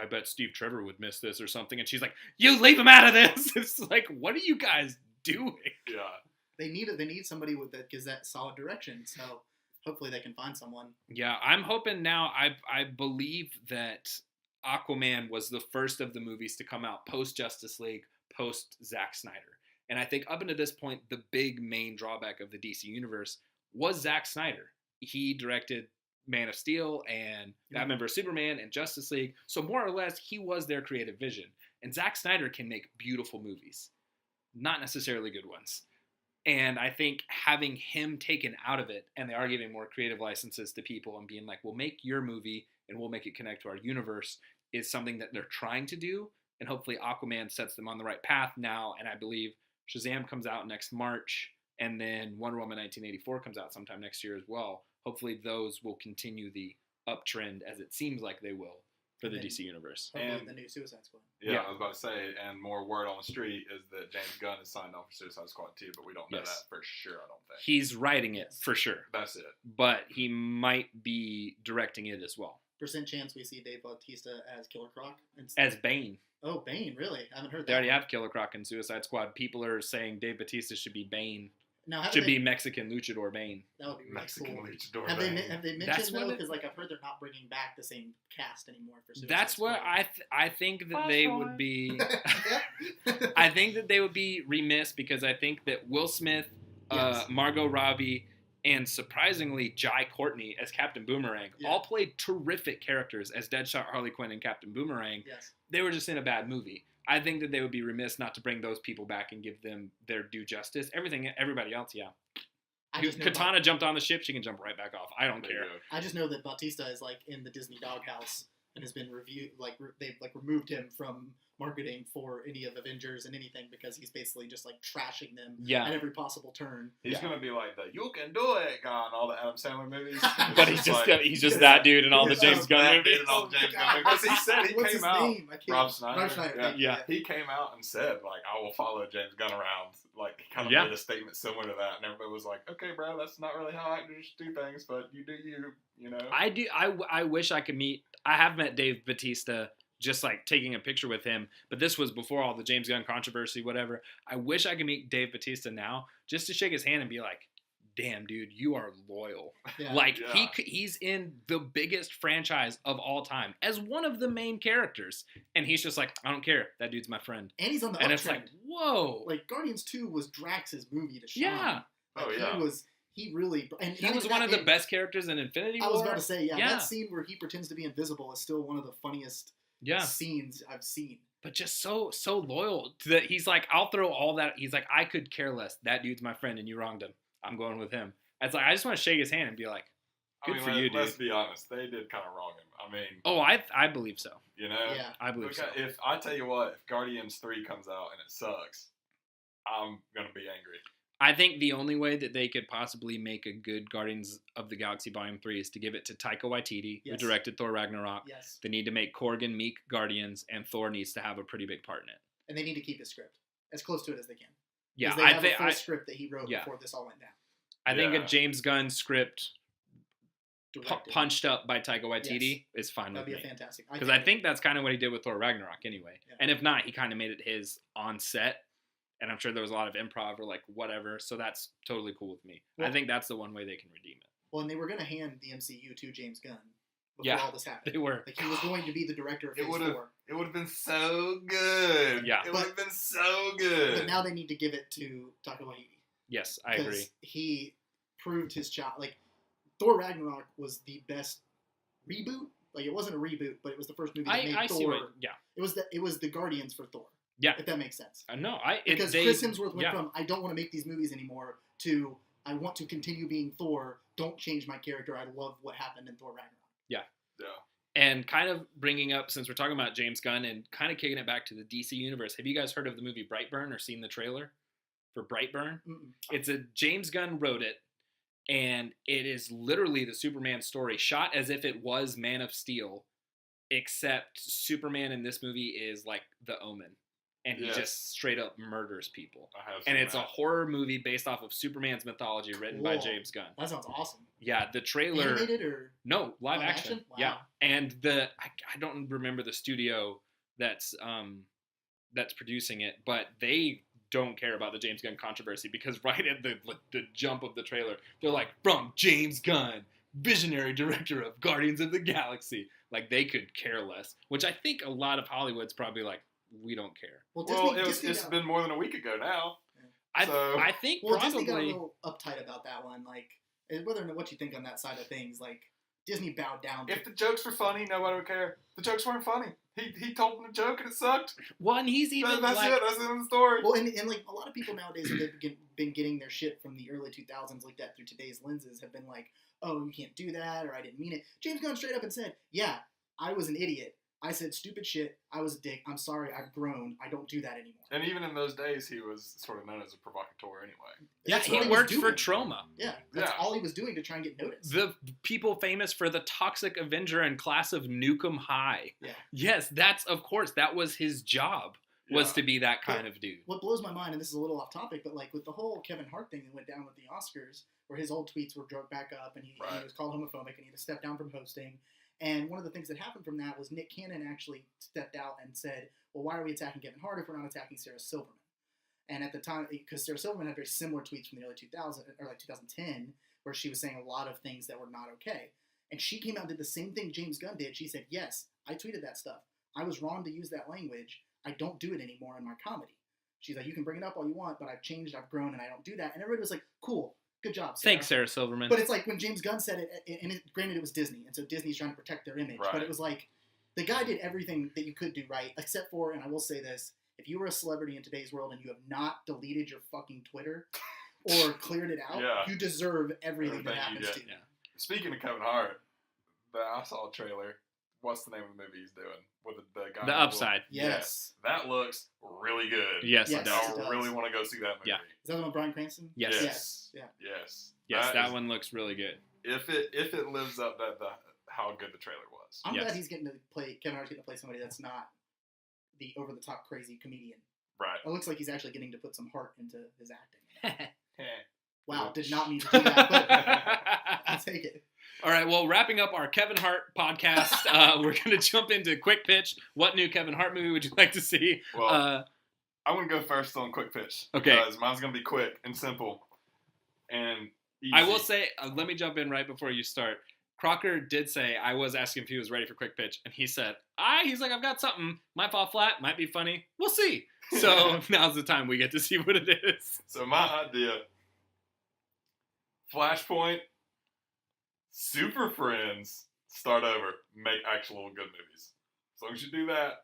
bet Steve Trevor would miss this or something. And she's like, you leave him out of this. It's like, what are you guys doing? Yeah. They need somebody that gives that solid direction. So hopefully they can find someone. Yeah, I'm hoping now. I believe that Aquaman was the first of the movies to come out post Justice League, post Zack Snyder. And I think up until this point, the big main drawback of the DC universe was Zack Snyder. He directed Man of Steel and Batman vs. Superman and Justice League. So more or less, he was their creative vision. And Zack Snyder can make beautiful movies, not necessarily good ones. And I think having him taken out of it, and they are giving more creative licenses to people and being like, we'll make your movie and we'll make it connect to our universe, is something that they're trying to do. And hopefully Aquaman sets them on the right path now. And I believe Shazam comes out next March, and then Wonder Woman 1984 comes out sometime next year as well. Hopefully those will continue the uptrend, as it seems like they will, for the DC universe. And the new Suicide Squad. Yeah, I was about to say, and more word on the street is that James Gunn has signed on for Suicide Squad 2, but we don't know that for sure, I don't think. He's writing it, for sure. That's it. But he might be directing it as well. Percent chance we see Dave Bautista as Killer Croc? As Bane. Oh, Bane, really? I haven't heard that. They already have Killer Croc in Suicide Squad. People are saying Dave Bautista should be Bane. Now, should be Mexican luchador Bane. That would be really Mexican cool. luchador Have Bane. they mentioned, though? Because I've heard they're not bringing back the same cast anymore for Suicide That's Squad. what I think that they would be. I think that they would be remiss because I think that Will Smith, Margot Robbie, and surprisingly Jai Courtney as Captain Boomerang all played terrific characters as Deadshot, Harley Quinn, and Captain Boomerang. Yes. They were just in a bad movie. I think that they would be remiss not to bring those people back and give them their due justice. Everybody else, Katana jumped on the ship, she can jump right back off. I don't care. I just know that Bautista is in the Disney doghouse and has been reviewed. They've removed him from marketing for any of Avengers and anything because he's basically just trashing them at every possible turn. He's gonna be like the "You Can Do It" guy in all the Adam Sandler movies. But he's just that dude in all the James Gunn movies. Because he said he came out. Rob Schneider. Rob Schneider. Yeah. He came out and said I will follow James Gunn around. He kind of made a statement similar to that, and everybody was like, "Okay, bro, that's not really how actors do things, but you do you, you know." I do. I wish I could meet. I have met Dave Bautista. Just taking a picture with him. But this was before all the James Gunn controversy, whatever. I wish I could meet Dave Bautista now just to shake his hand and be like, damn, dude, you are loyal. Yeah. He's in the biggest franchise of all time as one of the main characters. And he's just like, I don't care. That dude's my friend. And he's on the uptrend. And it's like, whoa. Guardians 2 was Drax's movie to shine. Yeah. He really... And he was one of the best characters in Infinity War. I was about to say, that scene where he pretends to be invisible is still one of the funniest... scenes I've seen. But just so loyal to that. He's like, I'll throw all that. He's like, I could care less. That dude's my friend and you wronged him. I'm going with him. It's like, I just want to shake his hand and be like, good for you, dude. Let's be honest. They did kind of wrong him. I believe so. You know? Yeah. I believe so. If I tell you what, if Guardians 3 comes out and it sucks, I'm going to be angry. I think the only way that they could possibly make a good Guardians of the Galaxy Volume 3 is to give it to Taika Waititi, who directed Thor Ragnarok. Yes. They need to make Korg and Meek Guardians, and Thor needs to have a pretty big part in it. And they need to keep his script as close to it as they can. Yeah, they have a full script that he wrote before this all went down. I think a James Gunn script punched up by Taika Waititi is fine with me. That'd be fantastic. Because I think that's kind of what he did with Thor Ragnarok anyway. Yeah. And if not, he kind of made it his on set. And I'm sure there was a lot of improv or whatever. So that's totally cool with me. Well, I think that's the one way they can redeem it. Well, and they were going to hand the MCU to James Gunn before all this happened. They were. He was going to be the director of Phase 4. It would have been so good. Yeah. It would have been so good. But now they need to give it to Taika Waititi. Yes, I agree. He proved his shot. Thor Ragnarok was the best reboot. It wasn't a reboot, but it was the first movie that made Thor. It was the Guardians for Thor. Yeah. If that makes sense. No, Chris Hemsworth went from, I don't want to make these movies anymore, to I want to continue being Thor. Don't change my character. I love what happened in Thor Ragnarok. Yeah. Yeah. And kind of bringing up, since we're talking about James Gunn and kind of kicking it back to the DC universe, have you guys heard of the movie Brightburn or seen the trailer for Brightburn? Mm-mm. It's a James Gunn wrote it, and it is literally the Superman story shot as if it was Man of Steel, except Superman in this movie is like the Omen, and he just straight up murders people. And it's a horror movie based off of Superman's mythology written by James Gunn. That sounds awesome. Yeah, the trailer. Animated or no live action? Wow. Yeah, and I don't remember the studio that's producing it, but they don't care about the James Gunn controversy because right at the jump of the trailer, they're like, from James Gunn, visionary director of Guardians of the Galaxy. Like, they could care less, which I think a lot of Hollywood's probably like, we don't care. Well, it's been more than a week ago now. I think Disney probably got a little uptight about that one. Like, whether or not what you think on that side of things, like, Disney bowed down. If the jokes were funny, nobody would care. The jokes weren't funny. He told them a joke and it sucked. Well, and he's even that's it. That's the end of the story. Well, and like a lot of people nowadays have been getting their shit from the early 2000s like that through today's lenses have been like, oh, you can't do that, or I didn't mean it. James Gunn straight up and said, yeah, I was an idiot. I said stupid shit. I was a dick. I'm sorry. I've grown. I don't do that anymore. And even in those days, he was sort of known as a provocateur anyway. Yeah, he worked for Troma. Yeah, that's all he was doing to try and get noticed. The people famous for the Toxic Avenger and Class of Nukem High. Yeah. Yes, that was his job, was to be that kind of dude. What blows my mind, and this is a little off topic, but like with the whole Kevin Hart thing that went down with the Oscars, where his old tweets were drugged back up, and he was called homophobic, and he had to step down from hosting. And one of the things that happened from that was Nick Cannon actually stepped out and said, well, why are we attacking Kevin Hart if we're not attacking Sarah Silverman? And at the time, because Sarah Silverman had very similar tweets from the early 2000s, or like 2010, where she was saying a lot of things that were not okay. And she came out and did the same thing James Gunn did. She said, yes, I tweeted that stuff. I was wrong to use that language. I don't do it anymore in my comedy. She's like, you can bring it up all you want, but I've changed, I've grown, and I don't do that. And everybody was like, cool. Good job, Sarah. Thanks, Sarah Silverman. But it's like when James Gunn said it, and granted it was Disney, and so Disney's trying to protect their image. But it was like, the guy did everything that you could do right, except for, and I will say this, if you were a celebrity in today's world and you have not deleted your fucking Twitter or cleared it out, you deserve everything that happens to you. Yeah. Speaking of Kevin Hart, I saw a trailer. What's the name of the movie he's doing? With the guy. The Upside. Yes. That looks really good. Yes, it does. I really want to go see that movie. Yeah. Is that the one with Bryan Cranston? Yes. Yeah. Yes, that one looks really good. If it lives up to how good the trailer was. I'm glad he's getting to play, Kevin Hart's getting to play somebody that's not the over-the-top crazy comedian. Right. It looks like he's actually getting to put some heart into his acting. Wow, Oops. did not mean to do that, but I'll take it. All right, well, wrapping up our Kevin Hart podcast, we're going to jump into Quick Pitch. What new Kevin Hart movie would you like to see? Well, I'm going to go first on Quick Pitch. Okay. Because mine's going to be quick and simple and easy. I will say, let me jump in right before you start. Crocker did say, I was asking if he was ready for Quick Pitch, and he said, he's like, I've got something. Might fall flat, might be funny. We'll see. So now's the time we get to see what it is. So my idea, Flashpoint, Super Friends, start over, make actual good movies. As long as you do that,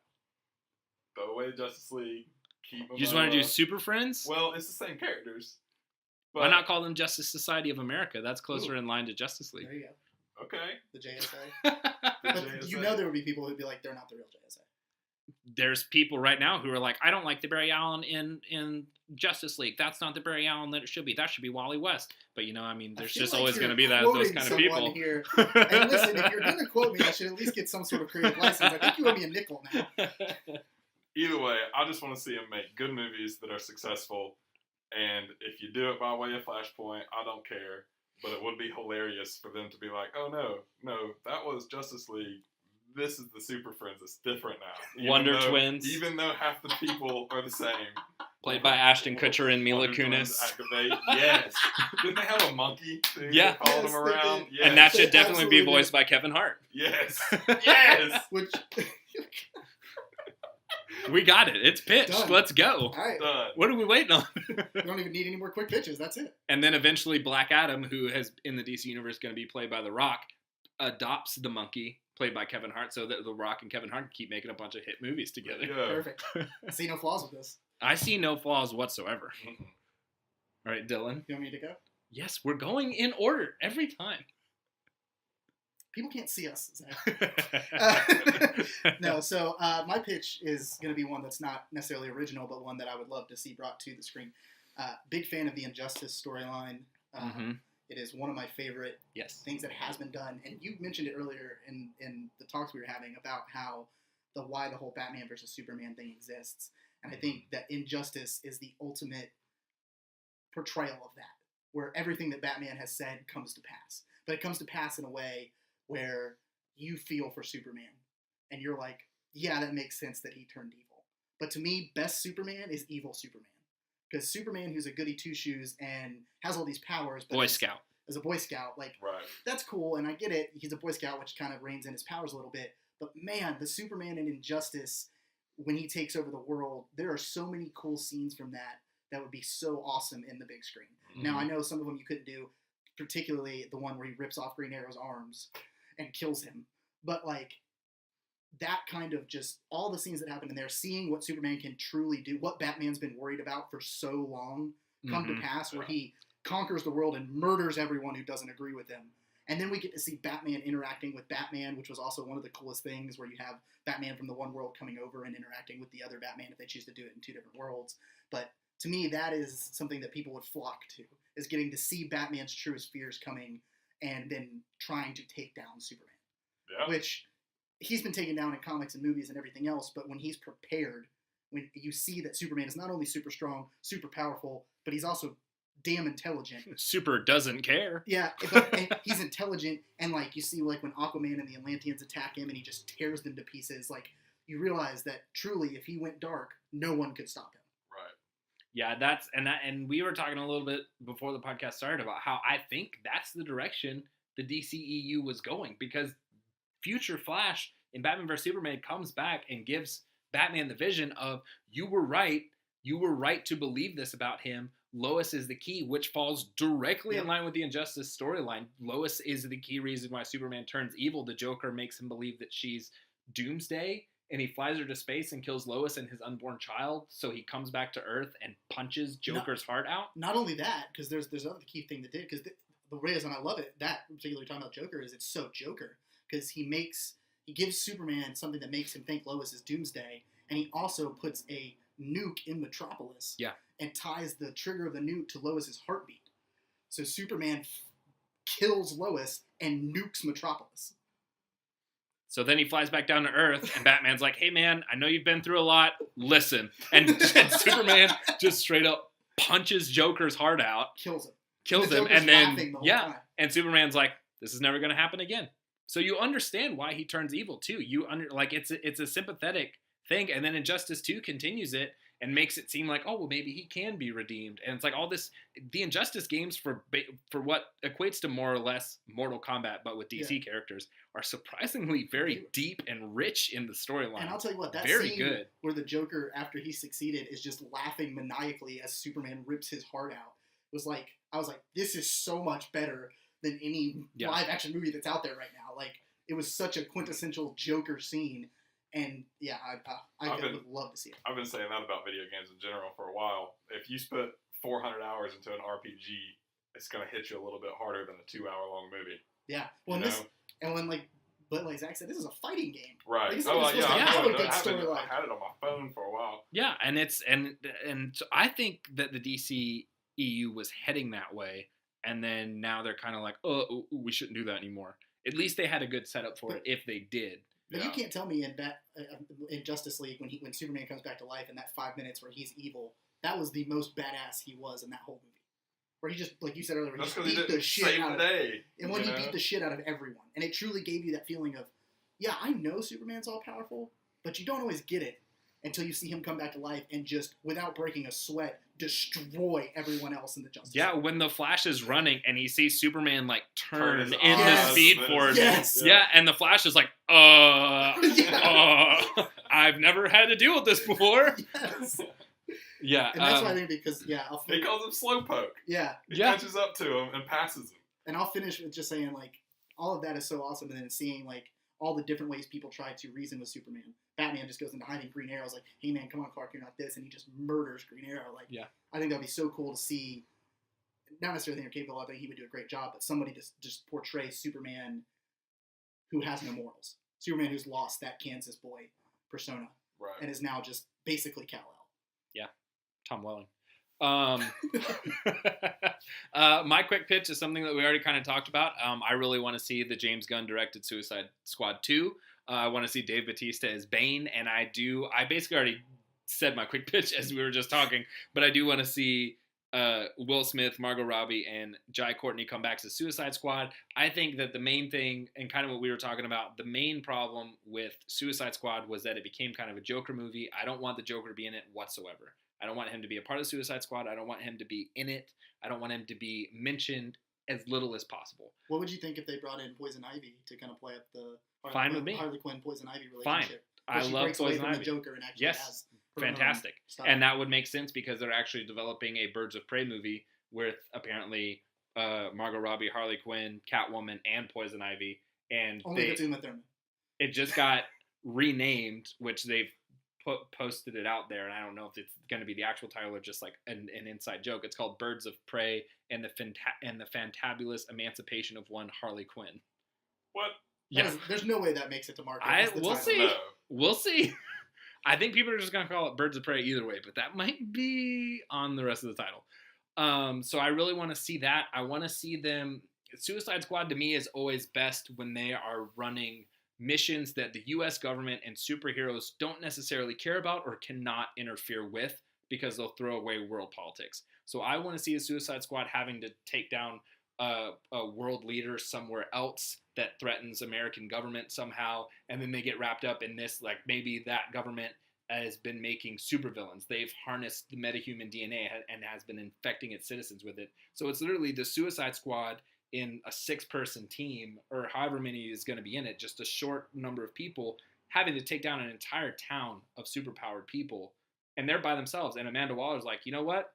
throw away Justice League, keep them. You just want to do Super Friends? Well, it's the same characters. But why not call them Justice Society of America? That's closer in line to Justice League. There you go. Okay. The JSA. But you know there would be people who'd be like, they're not the real JSA. There's people right now who are like, I don't like the Barry Allen in Justice League. That's not the Barry Allen that it should be. That should be Wally West. But, there's just like always going to be those kind of people. Here. And listen, if you're going to quote me, I should at least get some sort of creative license. I think you owe me a nickel now. Either way, I just want to see them make good movies that are successful. And if you do it by way of Flashpoint, I don't care. But it would be hilarious for them to be like, oh, no, that was Justice League. This is the Super Friends. It's different now. Wonder Twins. Even though half the people are the same. Played by Ashton Kutcher and Mila Wonder Kunis. Activate. Yes. Didn't they have a monkey thing? Yeah. Followed them around? Yes. And that should definitely be voiced by Kevin Hart. Yes. Yes. Which... We got it. It's pitched. Done. Let's go. All right. Done. What are we waiting on? We don't even need any more quick pitches. That's it. And then eventually Black Adam, who has in the DC universe going to be played by The Rock, adopts the monkey played by Kevin Hart so that The Rock and Kevin Hart keep making a bunch of hit movies together. Yeah. Perfect. I see no flaws with this. I see no flaws whatsoever. All right, Dylan. You want me to go? Yes, we're going in order every time. People can't see us. No, so my pitch is going to be one that's not necessarily original, but one that I would love to see brought to the screen. Big fan of the Injustice storyline. It is one of my favorite things that has been done. And you mentioned it earlier in the talks we were having about how why the whole Batman versus Superman thing exists. And I think that Injustice is the ultimate portrayal of that, where everything that Batman has said comes to pass. But it comes to pass in a way where you feel for Superman. And you're like, yeah, that makes sense that he turned evil. But to me, best Superman is evil Superman. Because Superman, who's a goody two-shoes and has all these powers. But Boy Scout. As a Boy Scout, like, right. That's cool, and I get it. He's a Boy Scout, which kind of reins in his powers a little bit. But man, the Superman in Injustice, when he takes over the world, there are so many cool scenes from that would be so awesome in the big screen. Now, I know some of them you couldn't do, particularly the one where he rips off Green Arrow's arms and kills him. But, like, that kind of just, all the scenes that happen in there, seeing what Superman can truly do, what Batman's been worried about for so long, come to pass, where he conquers the world and murders everyone who doesn't agree with him. And then we get to see Batman interacting with Batman, which was also one of the coolest things, where you have Batman from the one world coming over and interacting with the other Batman if they choose to do it in two different worlds. But to me, that is something that people would flock to, is getting to see Batman's truest fears coming and then trying to take down Superman. Yeah. Which he's been taken down in comics and movies and everything else, but when he's prepared, when you see that Superman is not only super strong, super powerful, but he's also damn intelligent. Super doesn't care. Yeah, but he's intelligent, and like you see, like when Aquaman and the Atlanteans attack him, and he just tears them to pieces. Like you realize that truly, if he went dark, no one could stop him. Right. Yeah, and we were talking a little bit before the podcast started about how I think that's the direction the DCEU was going, because future Flash in Batman vs Superman comes back and gives Batman the vision of, you were right to believe this about him. Lois is the key, which falls directly in line with the Injustice storyline. Lois is the key reason why Superman turns evil. The Joker makes him believe that she's Doomsday, and he flies her to space and kills Lois and his unborn child, so he comes back to Earth and punches Joker's heart out. Not only that, because there's another key thing that did, because the reason I love it, that particularly talking about Joker, is it's so Joker, because he gives Superman something that makes him think Lois is Doomsday, and he also puts a nuke in Metropolis. Yeah. And ties the trigger of the nuke to Lois's heartbeat. So Superman kills Lois and nukes Metropolis. So then he flies back down to Earth, and Batman's like, hey man, I know you've been through a lot, listen. And Superman just straight up punches Joker's heart out. Kills him. And then, and Superman's like, this is never going to happen again. So you understand why he turns evil too. It's a sympathetic thing. And then Injustice 2 continues it and makes it seem like, oh, well, maybe he can be redeemed. And it's like all this, the Injustice games for what equates to more or less Mortal Kombat, but with DC characters, are surprisingly very deep and rich in the storyline. And I'll tell you what, that very scene good. Where the Joker, after he succeeded, is just laughing maniacally as Superman rips his heart out. Was like, I was like, this is so much better than any live action movie that's out there right now. Like, it was such a quintessential Joker scene. And yeah, I would love to see it. I've been saying that about video games in general for a while. If you put 400 hours into an RPG, it's going to hit you a little bit harder than a 2-hour-long movie. Yeah. Well, but like Zach said, this is a fighting game. Right. Like, I had it on my phone for a while. Yeah, and so I think that the DCEU was heading that way, and then now they're kind of like, oh, we shouldn't do that anymore. At least they had a good setup for it if they did. But you can't tell me in Justice League when Superman comes back to life in that 5 minutes where he's evil, that was the most badass he was in that whole movie. Where he just, like you said earlier, he just beat the shit out of he beat the shit out of everyone. And it truly gave you that feeling of, yeah, I know Superman's all powerful, but you don't always get it until you see him come back to life and just, without breaking a sweat, destroy everyone else in the Justice League. Yeah, when the Flash is running and he sees Superman like turn in the Speed Force. Yes. Yeah, and the Flash is like, I've never had to deal with this before. Yes. Yeah. And that's why I think because, he calls him Slowpoke. Yeah. He catches up to him and passes him. And I'll finish with just saying, like, all of that is so awesome, and then seeing, like, all the different ways people try to reason with Superman. Batman just goes into hiding. Green Arrow's like, hey man, come on Clark, you're not this, and he just murders Green Arrow. Like, I think that'd be so cool to see not necessarily think they're capable. I think he would do a great job, but somebody just portray Superman who has no morals. Superman who's lost that Kansas boy persona and is now just basically Kal-El. Yeah, Tom Welling. My quick pitch is something that we already kind of talked about. I really want to see the James Gunn directed Suicide Squad 2. I want to see Dave Bautista as Bane, and I basically already said my quick pitch as we were just talking, but I do want to see Will Smith, Margot Robbie, and Jai Courtney come back to Suicide Squad. I think that the main thing, and kind of what we were talking about, the main problem with Suicide Squad was that it became kind of a Joker movie. I don't want the Joker to be in it whatsoever. I don't want him to be a part of Suicide Squad. I don't want him to be in it. I don't want him to be mentioned as little as possible. What would you think if they brought in Poison Ivy to kind of play up the Harley Quinn Poison Ivy relationship? Fine. I love Poison Ivy. The Joker and actually has fantastic. And that would make sense because they're actually developing a Birds of Prey movie with apparently Margot Robbie, Harley Quinn, Catwoman, and Poison Ivy. And only the Uma Thurman. It just got renamed, which they've posted it out there, and I don't know if it's going to be the actual title or just like an inside joke. It's called Birds of Prey and the Fantabulous Emancipation of One Harley Quinn. What? Yeah. There's no way that makes it to market. We'll see. No. We'll see. I think people are just going to call it Birds of Prey either way, but that might be on the rest of the title. So I really want to see that. I want to see them. Suicide Squad to me is always best when they are running missions that the U.S. government and superheroes don't necessarily care about or cannot interfere with because they'll throw away world politics. So I want to see a Suicide Squad having to take down a world leader somewhere else that threatens American government somehow, and then they get wrapped up in this, like maybe that government has been making supervillains. They've harnessed the metahuman DNA and has been infecting its citizens with it. So it's literally the Suicide Squad in a 6-person team, or however many is going to be in it, just a short number of people having to take down an entire town of superpowered people, and they're by themselves. And Amanda Waller's like, you know what?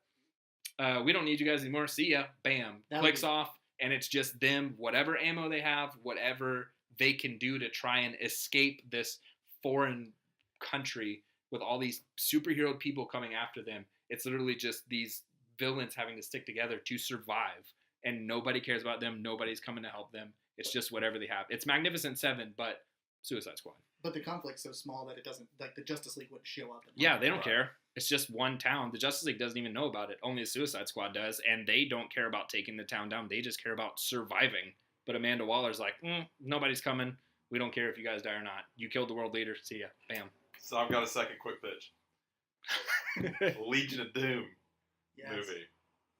We don't need you guys anymore. See ya. Bam. Clicks off, and it's just them, whatever ammo they have, whatever they can do to try and escape this foreign country with all these superhero people coming after them. It's literally just these villains having to stick together to survive. And nobody cares about them. Nobody's coming to help them. It's just whatever they have. It's Magnificent Seven, but Suicide Squad. But the conflict's so small that it doesn't, like the Justice League wouldn't show up. Yeah, they don't care. It's just one town. The Justice League doesn't even know about it. Only the Suicide Squad does, and they don't care about taking the town down. They just care about surviving. But Amanda Waller's like, nobody's coming. We don't care if you guys die or not. You killed the world leader. See ya. Bam. So I've got a second quick pitch. Legion of Doom movie.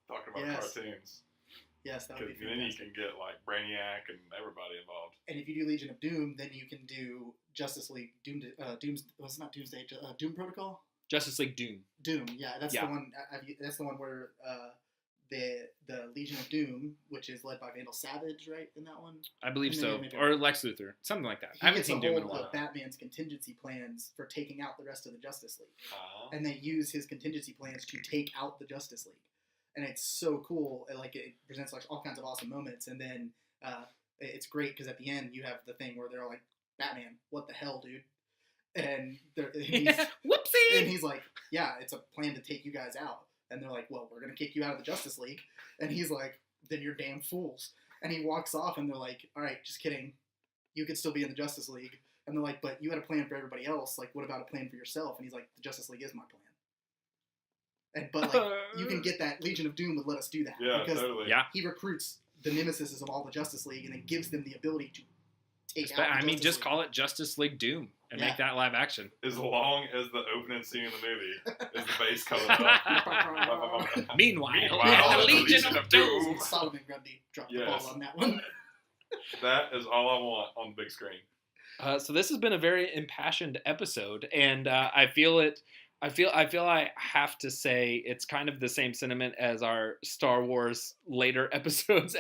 Talking about cartoons. Yes, that would be fantastic. Then you can get like Brainiac and everybody involved. And if you do Legion of Doom, then you can do Justice League Doom. It's not Doomsday. Doom Protocol. Justice League Doom. Doom. Yeah, that's the one. That's the one where the Legion of Doom, which is led by Vandal Savage, right? In that one. I believe so, or Lex Luthor, something like that. I haven't seen Doom in a while. Batman's contingency plans for taking out the rest of the Justice League, and they use his contingency plans to take out the Justice League. And it's so cool. Like it presents like all kinds of awesome moments. And then it's great because at the end you have the thing where they're like, Batman, what the hell, dude? And whoopsie. And he's like, yeah, it's a plan to take you guys out. And they're like, well, we're gonna kick you out of the Justice League. And he's like, then you're damn fools. And he walks off. And they're like, all right, just kidding. You could still be in the Justice League. And they're like, but you had a plan for everybody else. Like, what about a plan for yourself? And he's like, the Justice League is my plan. But like you can get that Legion of Doom would let us do that because he recruits the nemesis of all the Justice League and then gives them the ability to take out. I mean, just call it Justice League Doom and make that live action. As long as the opening scene of the movie is the bass color. Meanwhile, the Legion of Doom. Solomon Grundy dropped the ball on that one. That is all I want on the big screen. So this has been a very impassioned episode, and I feel I have to say it's kind of the same sentiment as our Star Wars later episode.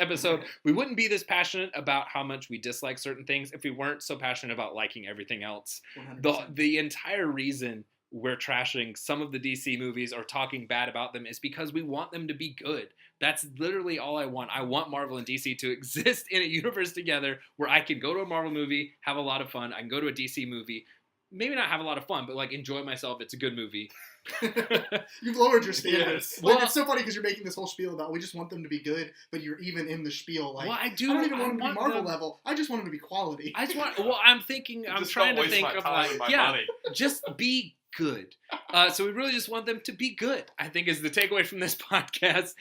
We wouldn't be this passionate about how much we dislike certain things if we weren't so passionate about liking everything else. 100%. The entire reason we're trashing some of the DC movies or talking bad about them is because we want them to be good. That's literally all I want. I want Marvel and DC to exist in a universe together where I can go to a Marvel movie, have a lot of fun. I can go to a DC movie, maybe not have a lot of fun, but like enjoy myself. It's a good movie. You've lowered your standards. Yes. Like, Well, it's so funny because you're making this whole spiel about we just want them to be good, but you're even in the spiel. Like, well, I I don't even want them to be want Marvel them- level. I just want them to be quality. I just want. Well, I'm thinking. I'm Just trying don't to waste think my of time like, and my yeah, money. just be good. So we really just want them to be good, I think, is the takeaway from this podcast.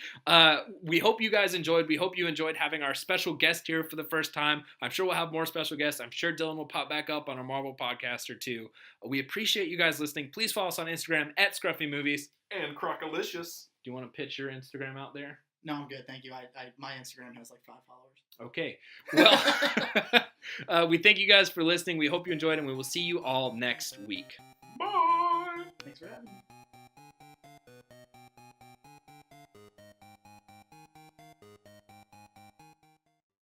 We hope you guys enjoyed. We hope you enjoyed having our special guest here for the first time. I'm sure we'll have more special guests. I'm sure Dylan will pop back up on a Marvel podcast or two. We appreciate you guys listening. Please follow us on Instagram at Scruffy Movies. And Crockalicious. Do you want to pitch your Instagram out there? No, I'm good. Thank you. My Instagram has like 5 followers. Okay. Well, we thank you guys for listening. We hope you enjoyed, and we will see you all next week. Bye. Thanks for having me.